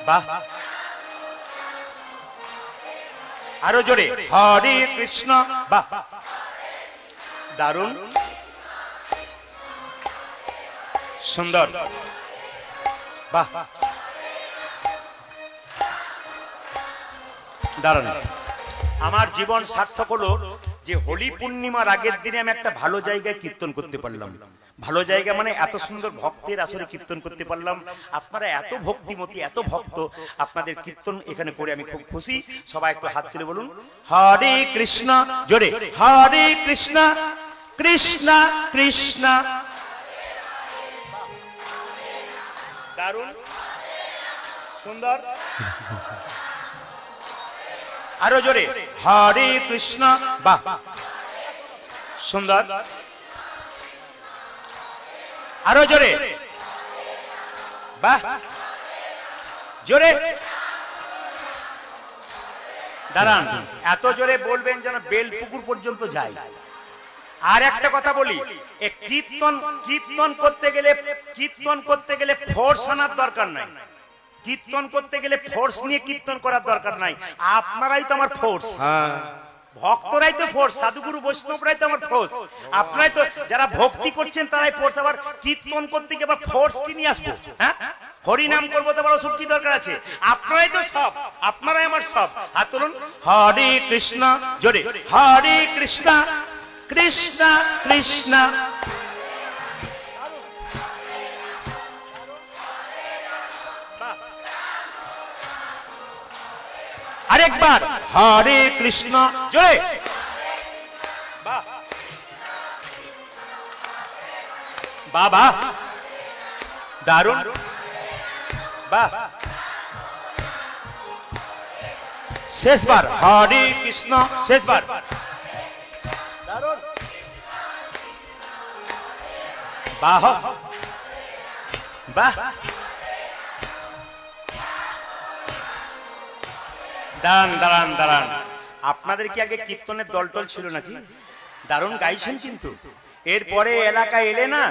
বাহ, আরো জোরে হরে কৃষ্ণ বাহ, দারুণ সুন্দর বাহ, দারুণ। আমার জীবন সার্থক হলো যে হোলি পূর্ণিমার আগের দিনে আমি একটা ভালো জায়গায় কীর্তন করতে পারলাম। ভালো জায়গা মানে এত সুন্দর ভক্তের আসরে কীর্তন করতে পারলাম। আপনারা এত ভক্তিমতী, এত ভক্ত, আপনাদের কীর্তন এখানে করে আমি খুব খুশি। সবাই একটু হাত তুলে বলুন হরে কৃষ্ণ জোরে, হরে কৃষ্ণ কৃষ্ণ কৃষ্ণ, দারুণ সুন্দর, আরো জোরে হরে কৃষ্ণ বাহ, সুন্দর, আরো জোরে বাহ, জোরে, দাঁড়ান, এত জোরে বলবেন যেন বেলপুকুর পর্যন্ত যায়। আর একটা কথা বলি, কীর্তন করতে গেলে ফোর্স আনার দরকার নাই। কীর্তন করতে গেলে ফোর্স নিয়ে কীর্তন করার দরকার নাই। আপনারাই তো আমার ফোর্স, ভক্তরাই তো ফোর্স, সাধুগুরু বৈষ্ণবরাই তো আমার ফোর্স। আপনারাই তো যারা ভক্তি করছেন তারাই ফোর্স। আবার কীর্তন করতে গিয়ে আবার ফোর্স কি নিয়ে আসবো? হ্যাঁ, হরিনাম করবো তো বড় সব কি দরকার আছে? আপনারাই তো সব, আপনারাই আমার সব। হাত তুলুন হরে কৃষ্ণ জোরে, হরে কৃষ্ণ কৃষ্ণ কৃষ্ণ, আরেকবার হরে কৃষ্ণ জয়, বাবা দারুণ বাহ, শেষবার হরে কৃষ্ণ, শেষবার। বাহ বাহ, দাঁড়ান দাঁড়ান দাঁড়ান, আপনাদের কি আগে কীর্তনের দলটল ছিল নাকি? দারুণ গাইছেন কিন্তু। এরপরে এলাকায় এলে না,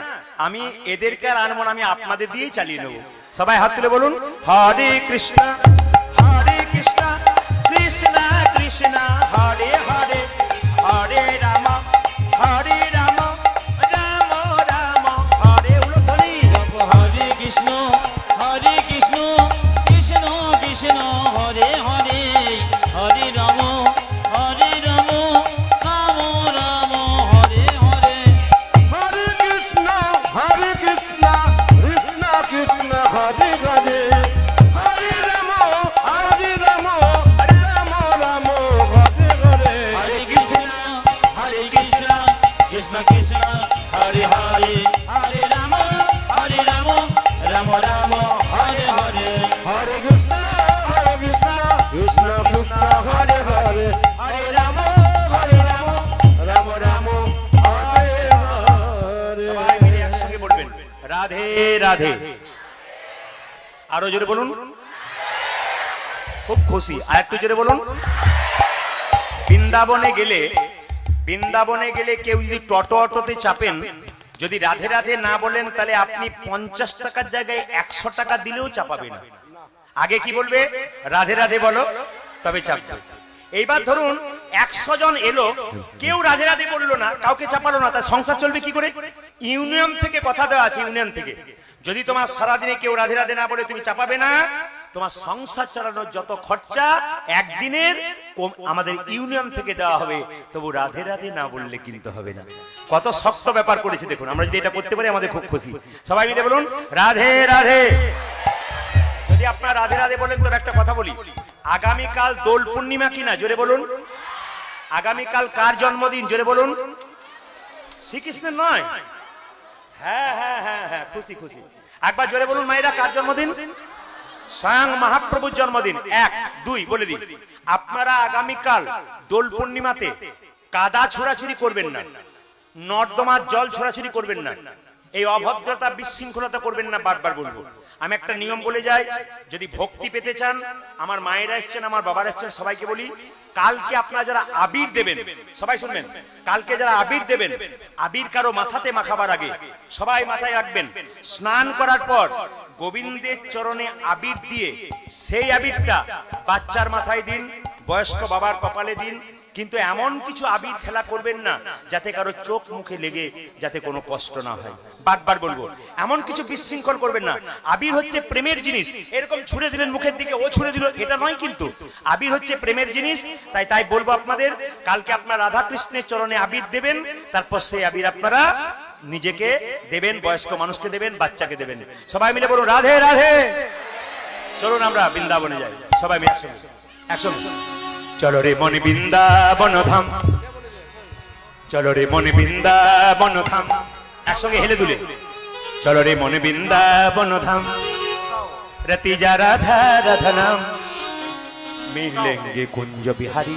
আমি এদেরকে আর আনবো না, আমি আপনাদের দিয়েই চালিয়ে নেবো। সবাই হাত তুলে বলুন হরে কৃষ্ণ কৃষ্ণ কৃষ্ণ হরে হরে, হরে রাম রাম রাম হরে। উলুধ্বনি। হরে কৃষ্ণ কৃষ্ণ কৃষ্ণ হরে হরে, হরে রাম রাম রাম হরে হরে। হরে কৃষ্ণ কৃষ্ণ কৃষ্ণ হরে হরে, হরে রাম রাম রাম হরে হরে। হরে কৃষ্ণ কৃষ্ণ কৃষ্ণ হরে হরে, হরে রাম রাম রাম হরে হরে। হরে কৃষ্ণ কৃষ্ণ কৃষ্ণ হরে হরে, হরে রাম রাম রাম হরে হরে। সবাই মিলে একসঙ্গে বলবেন রাধে রাধে। আরো জোরে বলুন। খুব খুশি, আর একটু জোরে বলুন। বৃন্দাবনে গেলে কেউ যদি অটোতে চাপেন, যদি রাধে রাধে না বলেন, তাহলে আপনি 50 টাকার জায়গায় 100 টাকা দিলেও চাপাবে না। আগে কি বলবে? রাধে রাধে বলো, তবে চাপবে। এইবার ধরুন 100 জন এলো, কেউ রাধে রাধে বললো না, কাউকে চাপালো না, তার সংসার চলবে কি করে? ইউনিয়ন থেকে কথা দেওয়া আছে, ইউনিয়ন থেকে যদি তোমার সারাদিনে কেউ রাধে রাধে না বলে তুমি চাপাবে না, তোমার সংসার চালানোর যত খরচা একদিনের আমাদের ইউনিয়ন থেকে দেওয়া হবে, তবু রাধে রাধে না বললে কিনতে হবে না। কত শক্ত ব্যাপার করেছে দেখুন। আমরা যদি এটা করতে পারি আমাদের খুব খুশি। সবাই মিলে বলুন রাধে রাধে। যদি আপনারা রাধে রাধে বলেন, তবে একটা কথা বলি, আগামীকাল দোল পূর্ণিমা কিনা? জোরে বলুন। আগামীকাল কার জন্মদিন? জোরে বলুন। শ্রীকৃষ্ণের নয়? হ্যাঁ হ্যাঁ হ্যাঁ হ্যাঁ, খুশি খুশি। একবার জোরে বলুন মায়েরা, কার জন্মদিন? স্বয়ং মহাপ্রভুর জন্মদিন। 1 2 বলে দিন। আপনারা আগামীকাল দোল পূর্ণিমাতে কাদা ছোড়াছুরি করবেন না, নর্দমার জল ছোড়াছুরি করবেন না, এই অভদ্রতা বিশৃঙ্খলতা করবেন না। বারবার বলবো, আমি একটা নিয়ম বলে যাই, যদি ভক্তি পেতে চান, আমার মায়েরা এসছেন, আমার বাবারা এসছেন, সবাইকে বলি, কালকে আপনারা যারা আবির দেবেন, সবাই শুনবেন, কালকে যারা আবির দেবেন, আবির কারো মাথাতে মাখাবার আগে সবাই মাথায় রাখবেন, স্নান করার পর গোবিন্দের চরণে আবির দিয়ে সেই আবিরটা বাচ্চার মাথায় দিন, বয়স্ক বাবার কপালে দিন, কিন্তু এমন কিছু আবির খেলা করবেন না যাতে কারো চোখ মুখে লেগে যাতে কোনো কষ্ট না হয়। বারবার বলবো, এমন কিছু বিশৃঙ্খল করবেন না। আবির হচ্ছে প্রেমের জিনিস। এরকম ছুঁড়ে দিলেন মুখের দিকে, ও ছুঁড়ে দিল, এটা নয় কিন্তু। আবির হচ্ছে প্রেমের জিনিস। তাই বলবো আপনাদের, কালকে আপনারা রাধা কৃষ্ণের চরণে আবির দেবেন, তারপর সেই আবির আপনারা নিজেকে দেবেন, বয়স্ক মানুষকে দেবেন, বাচ্চাকে দেবেন। সবাই মিলে বলুন রাধে রাধে। চলুন আমরা বৃন্দাবনে যাই, সবাই মিলে একসঙ্গে। চলো রে মনে বৃন্দাবন ধাম, চলো রে মনে বৃন্দাবন ধাম, একসঙ্গে হেলে দুলে। চলো রে মনে বৃন্দাবন ধাম, রতি যা রাধা রাধা নাম, মিলেंगे कुंज बिहारी,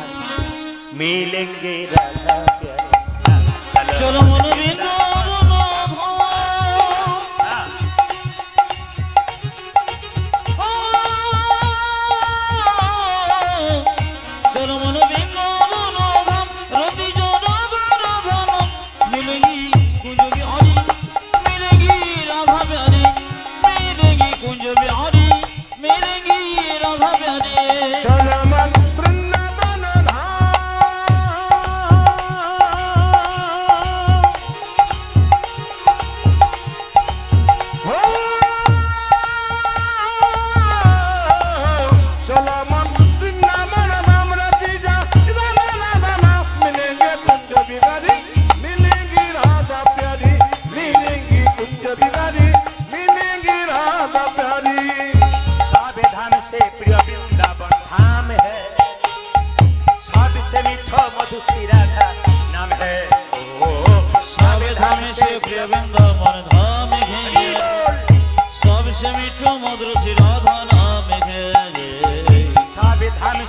मिलेंगे राधा प्यारी। চলো মন বৃন্দাবন ধাম, চলো মন বৃন্দাবন ধাম, রতি জনগণ মিলেগি কুঞ্জ বিহারি, মিলেগি রাধা প্যারি, মিলেগি কুঞ্জ বিহারি, মিলেগি রাধা প্যারি। চলো মন বৃন্দাবন ধাম,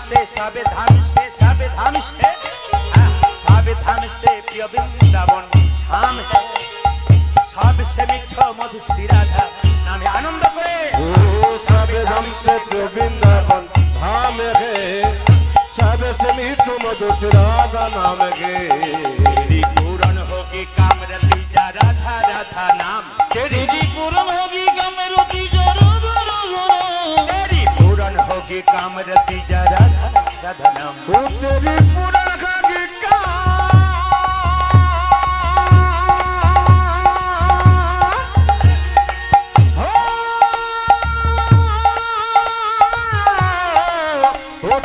सावधान से सावधान से प्रिय वृंदावन धाम है सबसे मीठो मधुसी राधा नाम है आनंद करे सावधान से वृंदावन धाम है सबसे मीठो मधुर राधा नाम गे तेरी पूर्ण होगी कामरती जा राधा राधा नाम तेरी पूर्ण होगी कामरती जा राधा राधा नाम तेरी पूर्ण होगी कामरती जा राधा राधा नाम तेरी पूर्ण होगी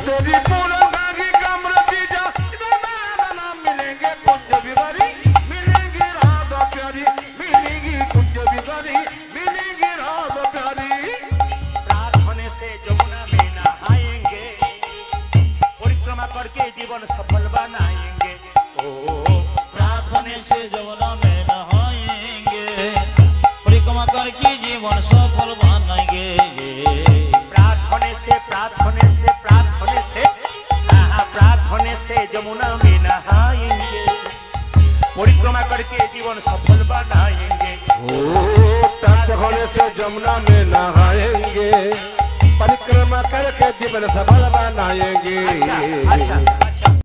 तेरी पूर्ण होगी कामरती जा राधा नाम मिलेंगे कुंज बिहारी मिलेंगी राधा प्यारी मिलेगी कुंज बिहारी मिलेंगी राधा प्यारी प्रार्थने से जमुना में नहाएंगे परिक्रमा करके जीवन सफल बनाएंगे ओ प्रार्थने से जमुना में नहाएंगे परिक्रमा करके जीवन सफल बनाएंगे प्रार्थने से जमुना में नहाएंगे परिक्रमा करके जीवन सफल बनाएंगे प्रार्थने से जमुना में नहाएंगे परिक्रमा करके जीवन सफल बनाएंगे अच्छा अच्छा